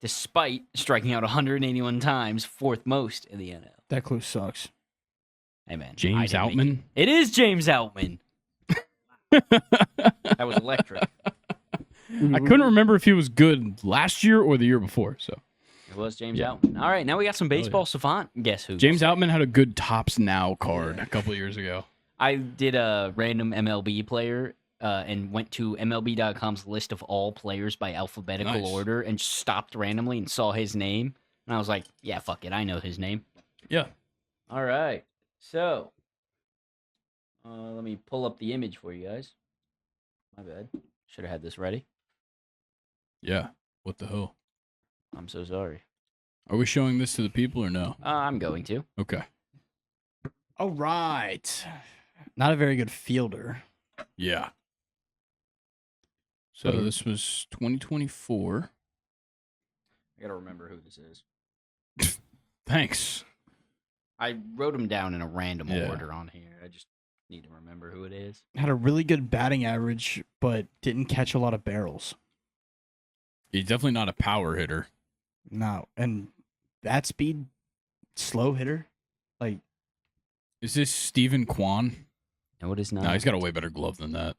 despite striking out 181 times, 4th most in the NL. That clue sucks. Hey, man. I James didn't make it. Outman? It is James Outman. That was electric. I couldn't remember if he was good last year or the year before. So It was James Yeah. Outman. All right, now we got some yeah. baseball savant. Guess who? James Outman had a good Tops Now card a couple of years ago. I did a random MLB player and went to MLB.com's list of all players by alphabetical Nice. order and stopped randomly and saw his name. And I was like, yeah, fuck it. I know his name. Yeah. All right. So, let me pull up the image for you guys. My bad. Should have had this ready. Yeah. What the hell? I'm so sorry. Are we showing this to the people or no? I'm going to. Okay. All right. Not a very good fielder. Yeah. So Okay. this was 2024. I got to remember who this is. Thanks. I wrote him down in a random Yeah. order on here. I just need to remember who it is. Had a really good batting average, but didn't catch a lot of barrels. He's definitely not a power hitter. No. And that speed, slow hitter. Like, Is this Steven Kwan? No, it is not. No, he's got a way better glove than that.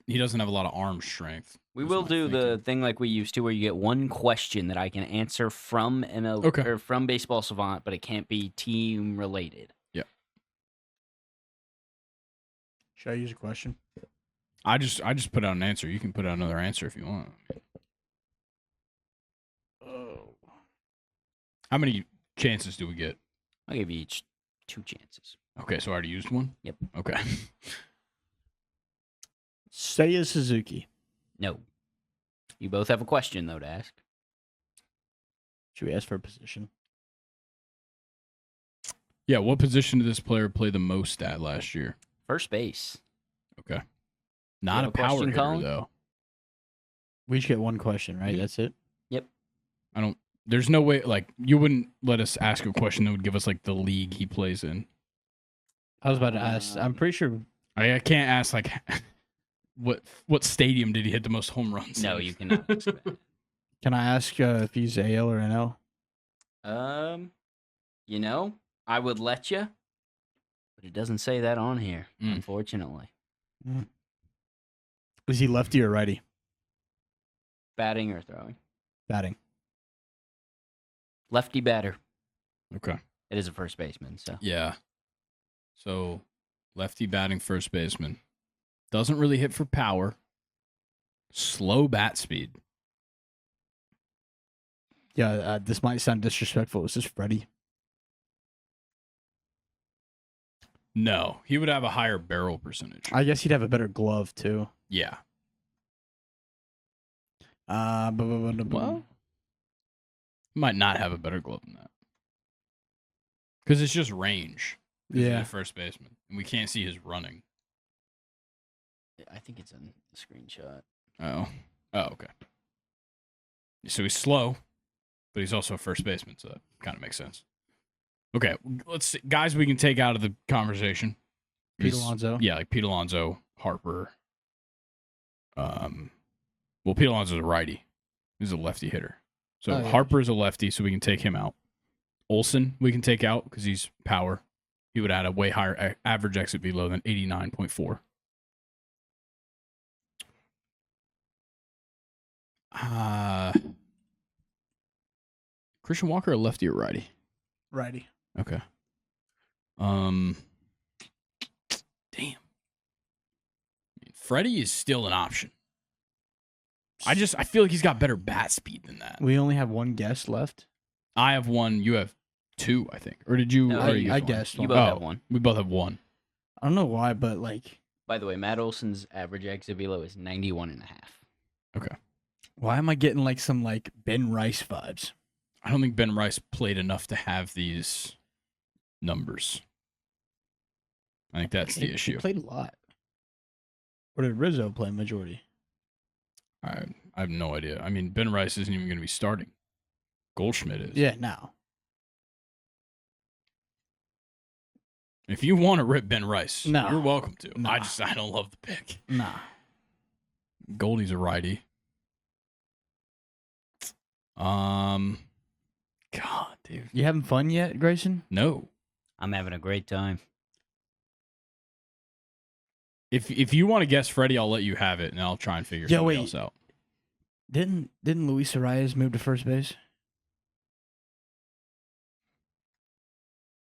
He doesn't have a lot of arm strength. We That's will my do the thinking. thing like we used to, where you get one question that I can answer from ML Okay. or from Baseball Savant, but it can't be team related. should I use a question? I just put out an answer. You can put out another answer if you want. Oh. How many chances do we get? I'll give you each 2 chances. Okay, so I already used one? Yep. Okay. Seiya Suzuki. No. You both have a question, though, to ask. Should we ask for a position? Yeah, what position did this player play the most at last year? First base. Okay. Not have a a power question, hitter, Colin? though. We each get one question, right? Mhm. That's it? There's no way, like, you wouldn't let us ask a question that would give us, like, the league he plays in. I was about to ask. I'm pretty sure. I can't ask, like, what stadium did he hit the most home runs No, in? you cannot ask that. Can I ask if he's AL or NL? You know, I would let you, but it doesn't say that on here, Mm. unfortunately. Is he lefty or righty? Batting or throwing? Batting. Lefty batter. Okay. It is a first baseman, so. Yeah. So, lefty batting first baseman. Doesn't really hit for power. Slow bat speed. Yeah, this might sound disrespectful. Is this Freddie? No, he would have a higher barrel percentage. I guess he'd have a better glove too. Yeah. Well, He might not have a better glove than that. Because it's just range. 'Cause he's yeah. a first baseman. And we can't see his running. I think it's in the screenshot. Oh. Oh, okay. So he's slow, but he's also a first baseman, so that kind of makes sense. Okay, let's see. Guys we can take out of the conversation. Pete Is- Alonso. Yeah, like Pete Alonso, Harper. Well, Pete Alonso's a righty. He's a lefty hitter. So Oh, yeah. Harper's a lefty, so we can take him out. Olsen we can take out because he's power. He would add a way higher average exit velo than 89.4. Christian Walker, a lefty or righty? Righty. Okay. Damn. Freddie is still an option. I feel like he's got better bat speed than that. We only have one guest left. I have one. You have two, I think. Or did you? No, already I get one? guessed You one. both Oh. have one. We both have one. I don't know why, but like, By the way, Matt Olson's average exit velo is 91.5. Okay. why am I getting like some like Ben Rice vibes? I don't think Ben Rice played enough to have these numbers. I think that's the He issue. played a lot. Or did Rizzo play majority? I have no idea. I mean, Ben Rice isn't even going to be starting. Goldschmidt is. Yeah, now. If you want to rip Ben Rice, No. you're welcome to. No. I don't love the pick. Nah. Goldie's a righty. God, dude. You having fun yet, Grayson? No. I'm having a great time. If you want to guess Freddie, I'll let you have it, and I'll try and figure Yeah, somebody wait. else out. Didn't Luis Arias move to first base?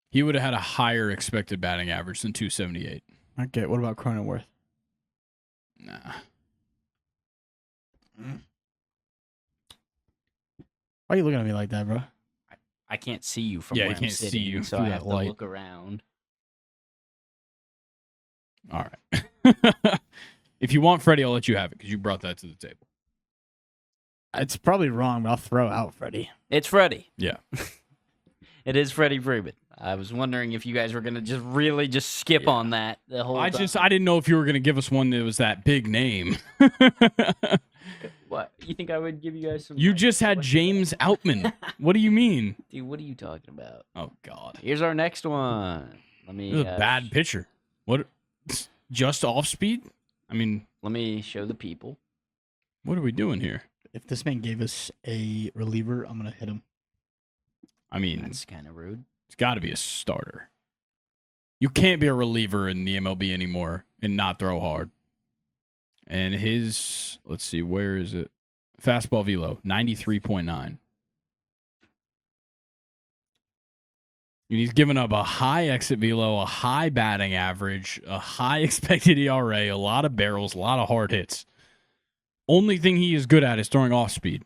He would have had a higher expected batting average than 278. Okay, what about Cronenworth? Nah. Why are you looking at me like that, bro? I can't see you from Yeah, where you I'm can't see sitting, you so through I that have to light. look around. All right. If you want Freddie, I'll let you have it because you brought that to the table. It's probably wrong, but I'll throw out Freddie. It's Freddie. Yeah. It is Freddie Freeman. I was wondering if you guys were gonna just really just skip on that the whole time. I didn't know if you were going to give us one that was that big name. What? You think I would give you guys some? You like, just had what- James Outman. What do you mean? Dude, what are you talking about? Oh, God. Here's our next one. Let me. This is a bad pitcher. What? Just off speed? I mean, Let me show the people. what are we doing here? If this man gave us a reliever, I'm gonna hit him. I mean, That's kind of rude. it's got to be a starter. You can't be a reliever in the MLB anymore and not throw hard. And his, let's see, where is it? Fastball velo, 93.9. And he's given up a high exit velo, a high batting average, a high expected ERA, a lot of barrels, a lot of hard hits. Only thing he is good at is throwing off speed.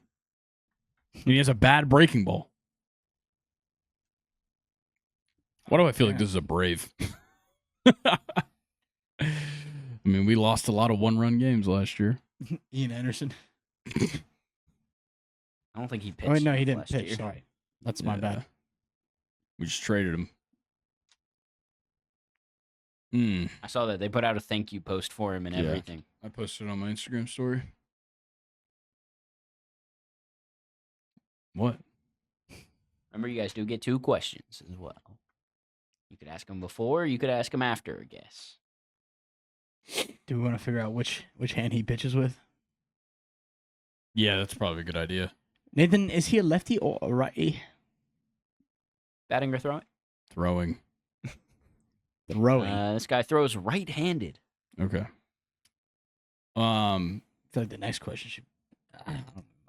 And he has a bad breaking ball. Why do I feel like this is a Brave? I mean, we lost a lot of one-run games last year. Ian Anderson. I don't think he pitched. Oh, wait, no, he enough didn't last pitch. year. Sorry. That's my Yeah. bad. We just traded him. Hmm. I saw that they put out a thank you post for him and Yeah. everything. I posted it on my Instagram story. What? Remember, you guys do get 2 questions as well. You could ask him before, you could ask him after, I guess. Do we want to figure out which hand he pitches with? Yeah, that's probably a good idea. Nathan, is he a lefty or a righty? Batting or throwing? Throwing. Throwing. I This guy throws right-handed. Okay. feel like the next question should.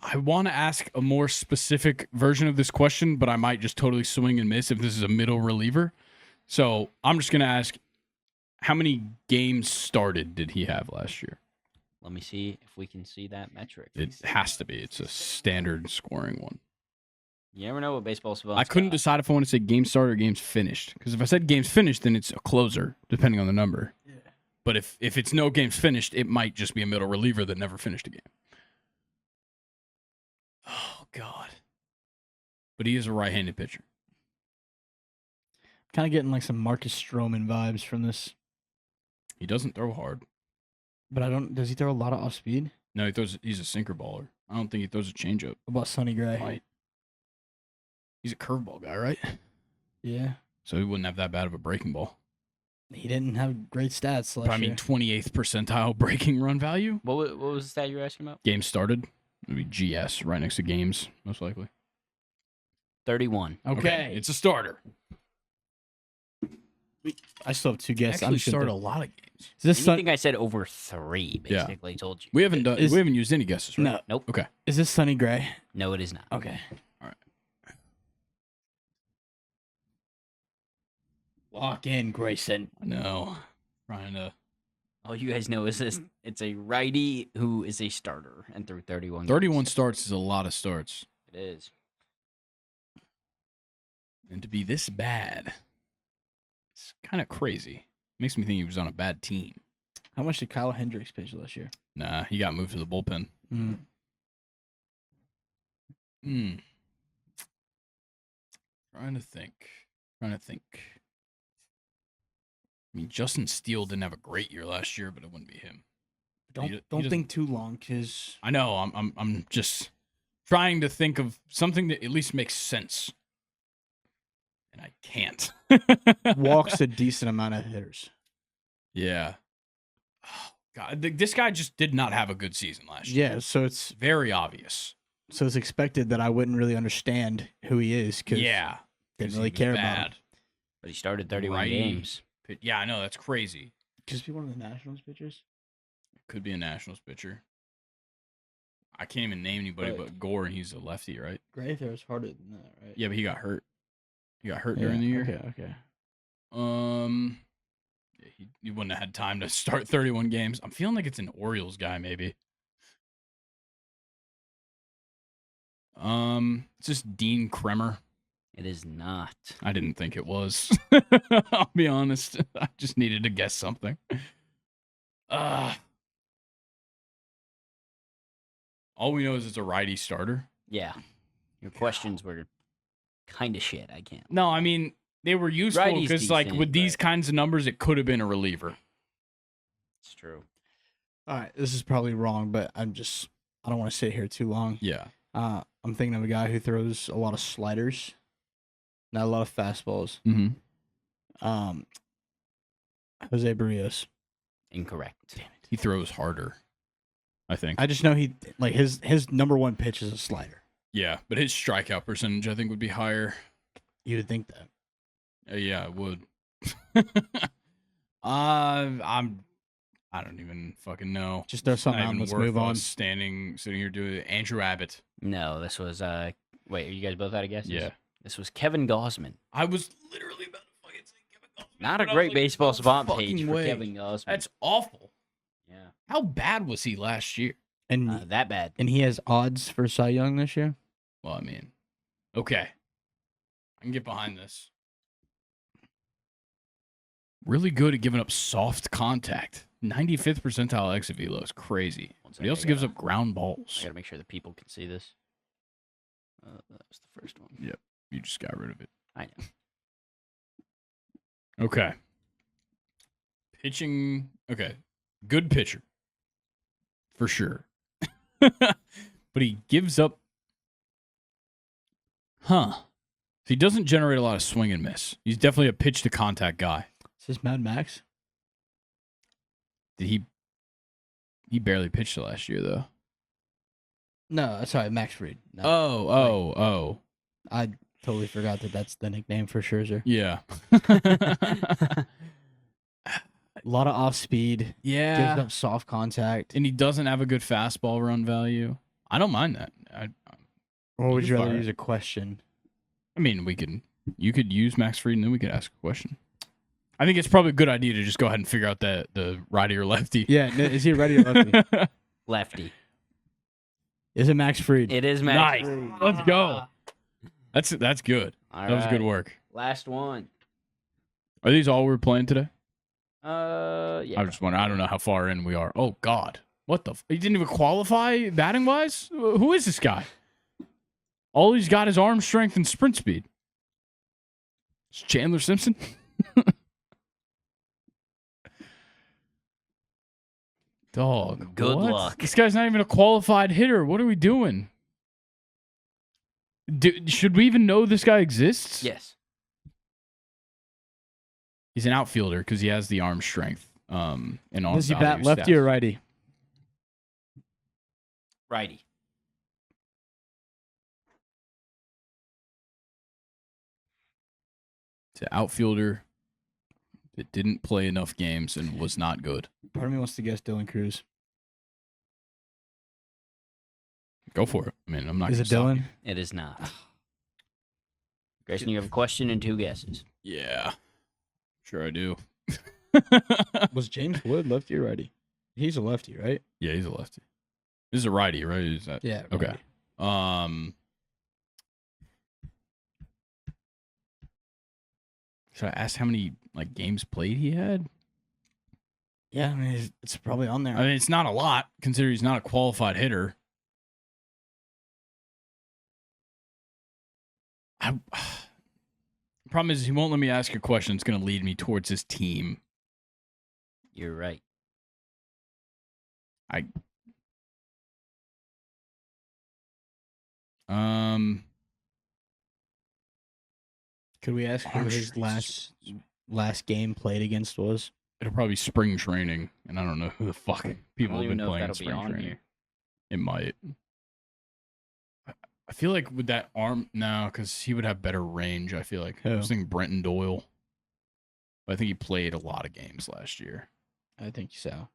I want to ask a more specific version of this question, but I might just totally swing and miss if this is a middle reliever. So I'm just going to ask, how many games started did he have last year? Let me see if we can see that metric. It has to be. It's a standard scoring one. You never know what baseball's about. I couldn't decide if I want to say games started or games finished. Because if I said games finished, then it's a closer, depending on the number. Yeah. But if it's no games finished, it might just be a middle reliever that never finished a game. Oh, God. But he is a right-handed pitcher. Kind of getting like some Marcus Stroman vibes from this. He doesn't throw hard. But I don't. Does he throw a lot of off speed? No, he's a sinker baller. I don't think he throws a changeup. What about Sonny Gray? Might. He's a curveball guy, right? Yeah. So he wouldn't have that bad of a breaking ball. He didn't have great stats last But I mean, year. 28th percentile breaking run value. What was the stat you were asking about? Games started. It would be GS right next to games, most likely. 31. Okay. It's a starter. I still have 2 guesses. Actually started a lot of games. Is this Anything I said over 3 Yeah. basically told you. We haven't used any guesses, right? No. Nope. Okay. Is this Sonny Gray? No, it is not. Okay. All right. Lock in, Grayson. No. Trying to. All you guys know is this: it's a righty who is a starter and threw 31. 31 games. starts is a lot of starts. It is. And to be this bad, it's kind of crazy. Makes me think he was on a bad team. How much did Kyle Hendricks pitch last year? Nah, he got moved to the bullpen. Trying to think. I mean, Justin Steele didn't have a great year last year, but it wouldn't be him. Don't doesn't- think too long, because I know. I'm just trying to think of something that at least makes sense, and I can't. walks a decent amount of hitters. Yeah. Oh, God, this guy just did not have a good season last year. Yeah, so it's Very obvious. expected that I wouldn't really understand who he is, because Yeah. didn't 'Cause really he was care about bad. him. But he started 31 Righty. games. But yeah, I know. That's crazy. Just be one of the Nationals pitchers. Could be a Nationals pitcher. I can't even name anybody Right. but Gore, and he's a lefty, right? Gray throws harder than that, right? Yeah, but he got hurt. He got hurt during the year. Okay. Yeah, he wouldn't have had time to start 31 games. I'm feeling like it's an Orioles guy, maybe. It's just Dean Kremer. It is not. I didn't think it was. I'll be honest. I just needed to guess something. All we know is it's a righty starter. Yeah. Your questions were kind of shit. I can't. No, I mean, they were useful Righty's because, like, decent, with these but- kinds of numbers, it could have been a reliever. It's true. All right, this is probably wrong, but I don't want to sit here too long. Yeah. I'm thinking of a guy who throws a lot of sliders, not a lot of fastballs. Mm-hmm. Jose Barrios. Incorrect. He throws harder, I think. I just know his number one pitch is a slider. Yeah, but his strikeout percentage, I think, would be higher. You would think that. Yeah, it would. I don't even fucking know. Just throw something Not out and even let's worth move on. us sitting here doing it. Andrew Abbott. No, this was wait, are you guys both out of guesses? Yeah. This was Kevin Gausman. I was literally about to fucking say Kevin Gausman. Not a but I was great like, baseball no savant fucking page for way. Kevin Gausman. That's awful. yeah. How bad was he last year? And That bad. and he has odds for Cy Young this year. Well, I mean, okay. I can get behind this. Really good at giving up soft contact. 95th percentile exit velo is crazy. One But second, he also gives up ground balls. I gotta make sure the people can see this. That was the first one. Yep. You just got rid of it. I know. Okay. Pitching. Okay. Good pitcher. For sure. But he gives up. Huh. He doesn't generate a lot of swing and miss. He's definitely a pitch to contact guy. Is this Mad Max? Did he barely pitched last year though? No, sorry, Max Fried. No, Oh. I totally forgot that that's the nickname for Scherzer. Yeah. A lot of off speed. Yeah. Gives up soft contact. And he doesn't have a good fastball run value. I don't mind that. Or would you rather fire. use a question? I mean, you could use Max Fried and then we could ask a question. I think it's probably a good idea to just go ahead and figure out the righty or lefty. Yeah, is he ready or lefty? Lefty. Is it Max Fried? It is Max. Nice. Let's go. That's good. All That was good right. work. Last one. Are these all we're playing today? Yeah. I just wondering. I don't know how far in we are. Oh God, what the? He didn't even qualify batting wise. Who is this guy? All he's got is arm strength and sprint speed. It's Chandler Simpson. Dog. Good what? luck. This guy's not even a qualified hitter. What are we doing? Should we even know this guy exists? Yes. He's an outfielder because he has the arm strength. And arm Does he bat value lefty stats. or righty? Righty. It's an outfielder that didn't play enough games and was not good. Part of me wants to guess Dylan Cruz. Go for it. I mean, I'm not. Is gonna it stop Dylan? you. It is not. Grayson, you have a question and 2 guesses. Yeah, sure I do. Was James Wood lefty or righty? He's a lefty, right? Yeah, he's a lefty. This is a righty, right? Is that Yeah. okay? Should I ask how many games played he had? Yeah, I mean, it's probably on there. I mean, it's not a lot considering he's not a qualified hitter. Problem is, he won't let me ask a question. It's going to lead me towards his team. You're right. Could we ask who his last game played against was? It'll probably be spring training, and I don't know who the fuck people I have don't even been know if playing in that'll be spring on training. here. It might. I feel like with that arm, no, because he would have better range. I feel like I was Who? thinking Brenton Doyle, but I think he played a lot of games last year. I think so.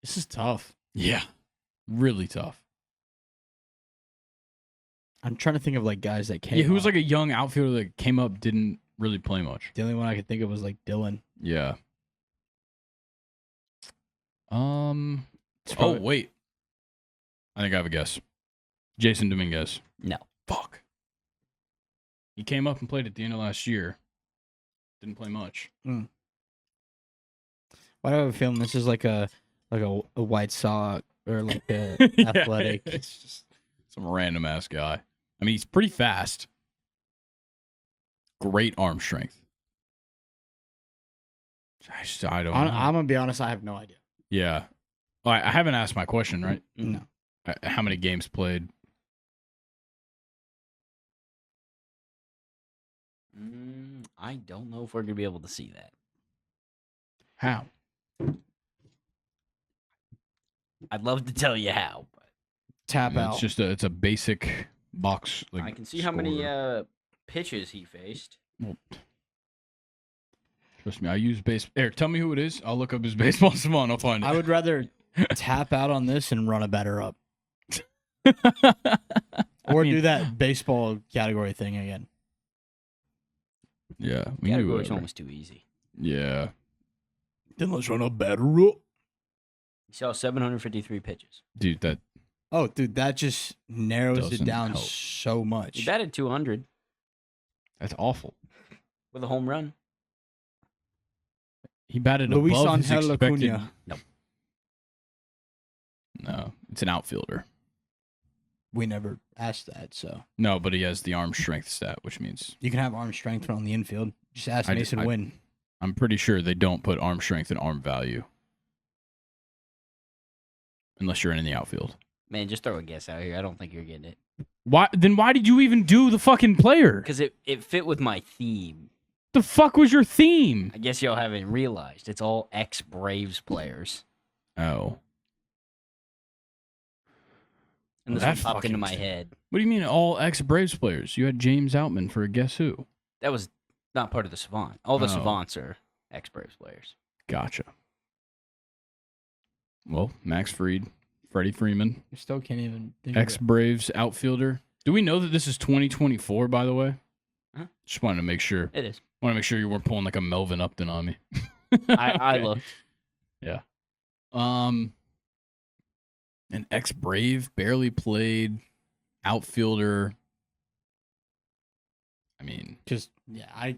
This is tough. Yeah, really tough. I'm trying to think of guys that came. Yeah, who was up. a young outfielder that came up, didn't really play much. The only one I could think of was Dylan. Yeah. It's Oh probably- wait, I think I have a guess. Jason Dominguez. No. Fuck. He came up and played at the end of last year. Didn't play much. Why do I have a feeling this is like a White Sox or like a Yeah, athletic? It's just some random ass guy. I mean, he's pretty fast. Great arm strength. I don't know. I'm gonna be honest. I have no idea. Yeah. I haven't asked my question, right? No. How many games played? I don't know if we're gonna be able to see that. How? I'd love to tell you how, but Tap out. It's just it's a basic box. I can see how many score. pitches he faced. Well, trust me, I use base. Eric, tell me who it is. I'll look up his baseball. Come on, I'll find it. I would rather tap out on this and run a batter up, or do that baseball category thing again. Yeah, we knew Category's whatever. almost too easy. Yeah, Then let's run a batter up. He saw 753 pitches. dude, that Oh, dude, that just narrows it Doesn't down help. so much. He batted 200 that's awful. with a home run. He batted Luis above his Angel expected. Acuna. Nope. No, it's an outfielder. We never asked that, so No, but he has the arm strength stat, which means you can have arm strength on the infield. Just ask I- Mason I- Wynn. I'm pretty sure they don't put arm strength and arm value. Unless you're in the outfield. Man, just throw a guess out here. I don't think you're getting it. Why did you even do the fucking player? Because it fit with my theme. The fuck was your theme? I guess y'all haven't realized. It's all ex-Braves players. Oh. And this That one popped into fucking- my head. What do you mean all ex-Braves players? You had James Outman for a guess who? That was not part of the Savant. All the Oh. Savants are ex-Braves players. Gotcha. Well, Max Fried, Freddie Freeman, You still can't even think of it. ex-Braves outfielder. Do we know that this is 2024, by the way? Huh? Just wanted to make sure. It is. Want to make sure you weren't pulling like a Melvin Upton on me. I Okay. looked. Yeah. An ex-Brave, barely played outfielder. I mean, Just I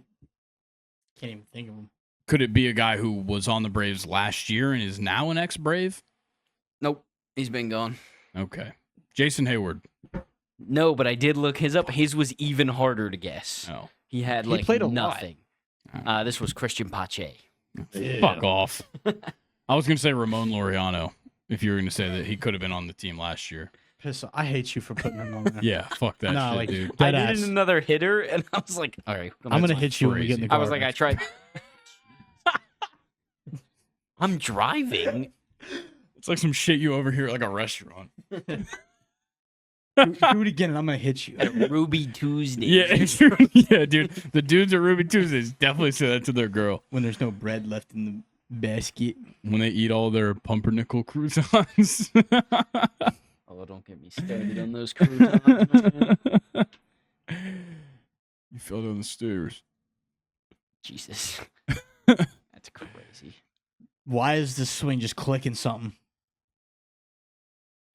can't even think of him. could it be a guy who was on the Braves last year and is now an ex-Brave? Nope. He's been gone. Okay. Jason Hayward. No, but I did look his up. His was even harder to guess. Oh. He had He like played a lot. nothing. This was Christian Pache. Fuck off. I was going to say Ramon Laureano if you were going to say that he could have been on the team last year. I hate you for putting him on there. Yeah, fuck that No, shit, like, dude. I Dead needed ass. another hitter, and I was like, all right. I'm gonna That's hit you when we get in the crazy. car. I was like, I tried. I'm driving. It's like some shit you overhear at like a restaurant. do it again, and I'm gonna hit you. At Ruby Tuesday. Yeah, yeah, dude. The dudes at Ruby Tuesdays definitely say that to their girl When there's no bread left in the basket. when they eat all their pumpernickel croutons. Oh, don't get me started on those croutons, man. You fell down the stairs. Jesus. That's crazy. Why is this swing just clicking something?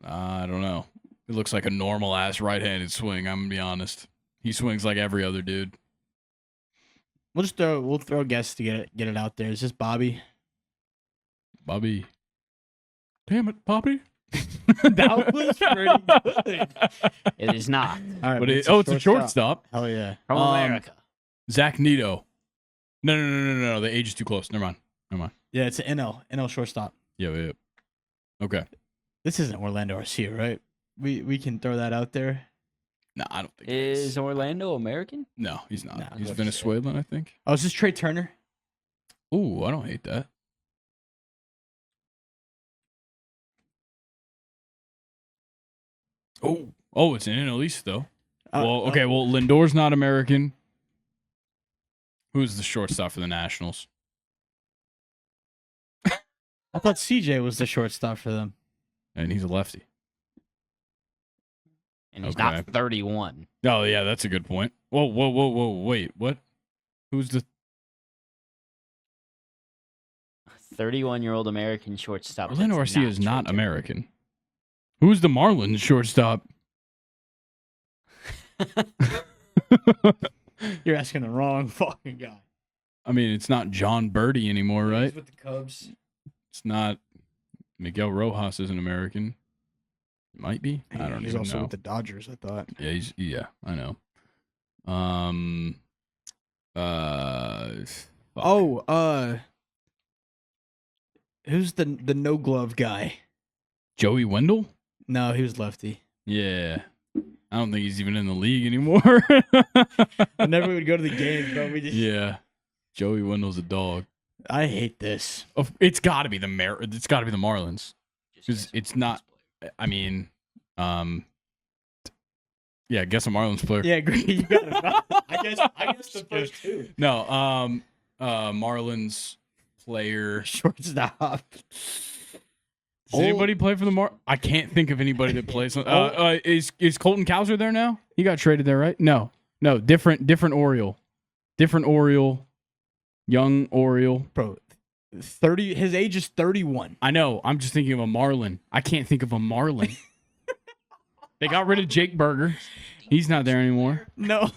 I don't know. It looks like a normal ass right-handed swing. I'm gonna be honest. He swings like every other dude. We'll throw a guess to get it out there. Is this Bobby? Bobby. Damn it, Poppy. That was pretty good. It is not. All right, But it's a shortstop. Hell yeah. From America. Zach Nito. No. The age is too close. Never mind. Yeah, it's an NL shortstop. Yeah. Okay. This isn't Orlando Arcia, right? We can throw that out there. No, I don't think it is. Is Orlando American? No, he's not. Nah, I was He's about to say. Venezuelan, I think. Oh, is this Trey Turner? Ooh, I don't hate that. Oh, it's an NL East though. Well, okay. Well, Lindor's not American. Who's the shortstop for the Nationals? I thought CJ was the shortstop for them. And he's a lefty. And he's Okay. not 31. Oh, yeah, that's a good point. Whoa, wait, what? Who's the 31-year-old American shortstop. Orlando that's Arcia is not Trey American. Who's the Marlins shortstop? You're asking the wrong fucking guy. I mean, it's not John Birdie anymore, right? He's with the Cubs. It's not Miguel Rojas isn't American. Might be. I don't He's even also know. with the Dodgers, I thought. Yeah, I know. Fuck. Oh, who's the no glove guy? Joey Wendell? No, he was lefty. Yeah. I don't think he's even in the league anymore. Whenever we would go to the games, bro, we just Yeah. Joey Wendell's a dog. I hate this. It's got to be the It's got to be the Marlins. Just 'Cause guess it's who not- plays. I mean, yeah, guess a Marlins player. Yeah, great. You got it. I guess the first two. No, Marlins player. Shortstop. Does anybody play for the I can't think of anybody that plays. Is Colton Cowser there now? He got traded there, right? No, different Oriole, young Oriole. Bro, 30. His age is 31. I know. I'm just thinking of a Marlin. I can't think of a Marlin. They got rid of Jake Berger. He's not there anymore. No.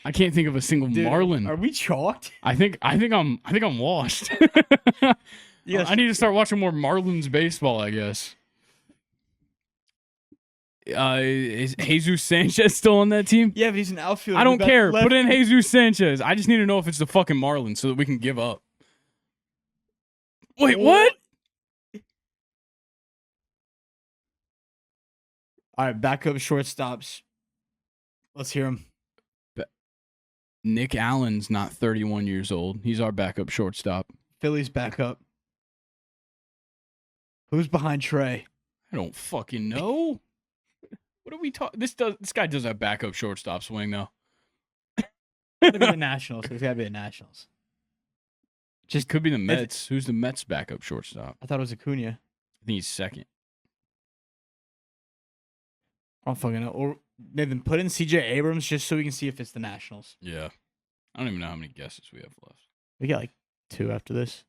I can't think of a single Dude, Marlin. Are we chalked? I think I'm washed. Yes. I need to start watching more Marlins baseball, I guess. Is Jesus Sanchez still on that team? Yeah, but he's an outfielder. I don't care. Left- Put in Jesus Sanchez. I just need to know if it's the fucking Marlins so that we can give up. Wait, what? All right, backup shortstops. Let's hear him. Nick Allen's not 31 years old. He's our backup shortstop. Phillies backup. Who's behind Trey? I don't fucking know. What are we talking? This guy does have backup shortstop swing though. Gotta be the Nationals. There's gotta be the Nationals. Just could be the Mets. Who's the Mets backup shortstop? I thought it was Acuna. I think he's second. I don't fucking know. Or Nathan, put in CJ Abrams just so we can see if it's the Nationals. Yeah. I don't even know how many guesses we have left. We got like 2 after this.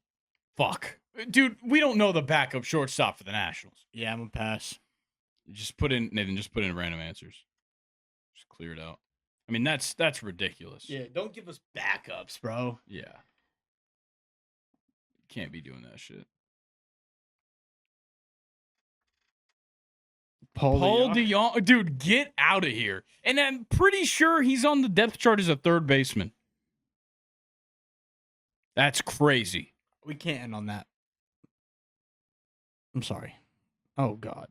Fuck. Dude, we don't know the backup shortstop for the Nationals. Yeah, I'm gonna pass. Just put in random answers. Just clear it out. I mean, that's ridiculous. Yeah, don't give us backups, bro. Yeah. Can't be doing that shit. Paul DeYoung. Dude, get out of here. And I'm pretty sure he's on the depth chart as a third baseman. That's crazy. We can't end on that. I'm sorry. Oh, God.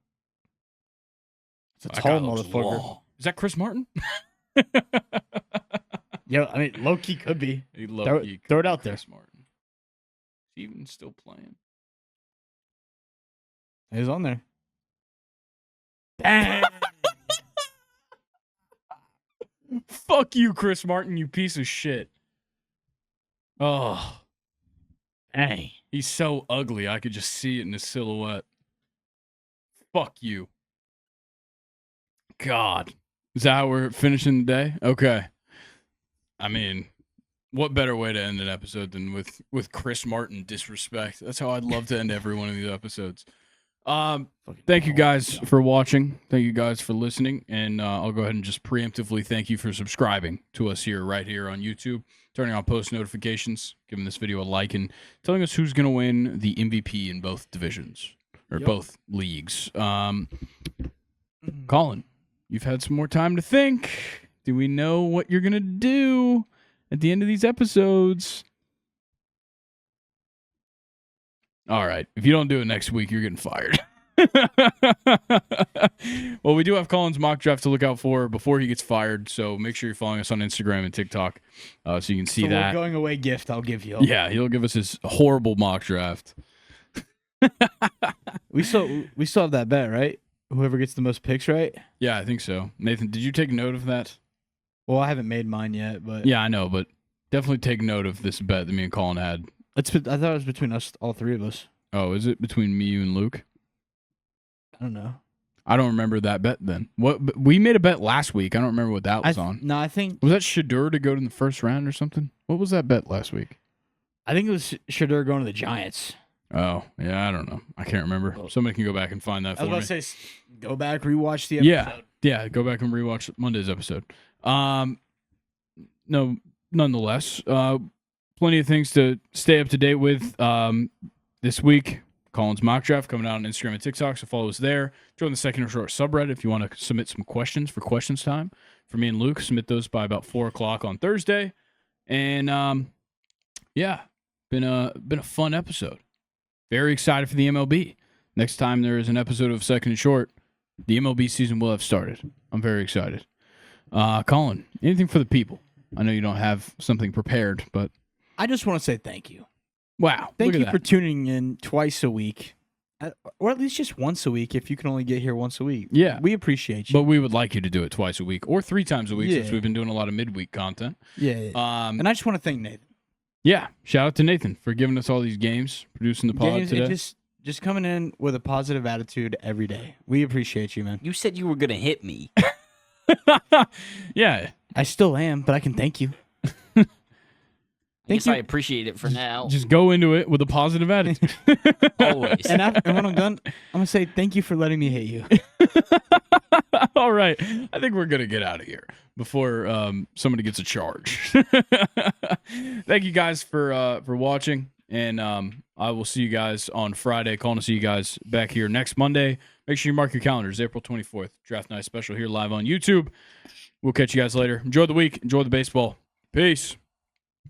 It's a tall motherfucker. Is that Chris Martin? Yo, I mean, low-key could be. Throw it out there. Chris Martin. Is he even still playing? He's on there. Dang. Fuck you, Chris Martin, you piece of shit. Oh. Dang. He's so ugly, I could just see it in his silhouette. Fuck you. God. Is that how we're finishing the day? Okay. I mean, what better way to end an episode than with Chris Martin disrespect? That's how I'd love to end every one of these episodes. Thank you guys for watching. Thank you guys for listening. And I'll go ahead and just preemptively thank you for subscribing to us right here on YouTube, turning on post notifications, giving this video a like, and telling us who's going to win the MVP in both divisions or both leagues. Colin, you've had some more time to think. Do we know what you're going to do at the end of these episodes? All right. If you don't do it next week, you're getting fired. Well, we do have Colin's mock draft to look out for before he gets fired. So make sure you're following us on Instagram and TikTok so you can see that. Going away gift I'll give you. Yeah, he'll give us his horrible mock draft. We still have that bet, right? Whoever gets the most picks, right? Yeah, I think so. Nathan, did you take note of that? Well, I haven't made mine yet, but yeah, I know, but definitely take note of this bet that me and Colin had. I thought it was between us, all 3 of us. Oh, is it between me, you, and Luke? I don't know. I don't remember that bet then. What we made a bet last week. I don't remember what that was on. No, I think was that Shedeur to go to the first round or something? What was that bet last week? I think it was Shedeur going to the Giants. Oh, yeah, I don't know. I can't remember. Somebody can go back and find that for me. I was about to say, go back, rewatch the episode. Yeah, go back and rewatch Monday's episode. No, nonetheless, plenty of things to stay up to date with this week. Colin's mock draft coming out on Instagram and TikTok, so follow us there. Join the Second or Short subreddit if you want to submit some questions for questions time for me and Luke. Submit those by about 4 o'clock on Thursday. And yeah, been a fun episode. Very excited for the MLB. Next time there is an episode of Second and Short, the MLB season will have started. I'm very excited. Colin, anything for the people? I know you don't have something prepared, but I just want to say thank you. Wow. Thank you for tuning in twice a week. Or at least just once a week if you can only get here once a week. Yeah. We appreciate you. But we would like you to do it twice a week or 3 times a week since we've been doing a lot of midweek content. Yeah. And I just want to thank Nathan. Yeah. Shout out to Nathan for giving us all these games, producing the pod today. Just coming in with a positive attitude every day. We appreciate you, man. You said you were going to hit me. Yeah. I still am, but I can thank you. I guess I appreciate it for now. Just go into it with a positive attitude. Always. And when I'm done, I'm going to say thank you for letting me hit you. All right. I think we're going to get out of here before somebody gets a charge. Thank you guys for watching. And I will see you guys on Friday. Calling to see you guys back here next Monday. Make sure you mark your calendars. April 24th. Draft Night Special here live on YouTube. We'll catch you guys later. Enjoy the week. Enjoy the baseball. Peace.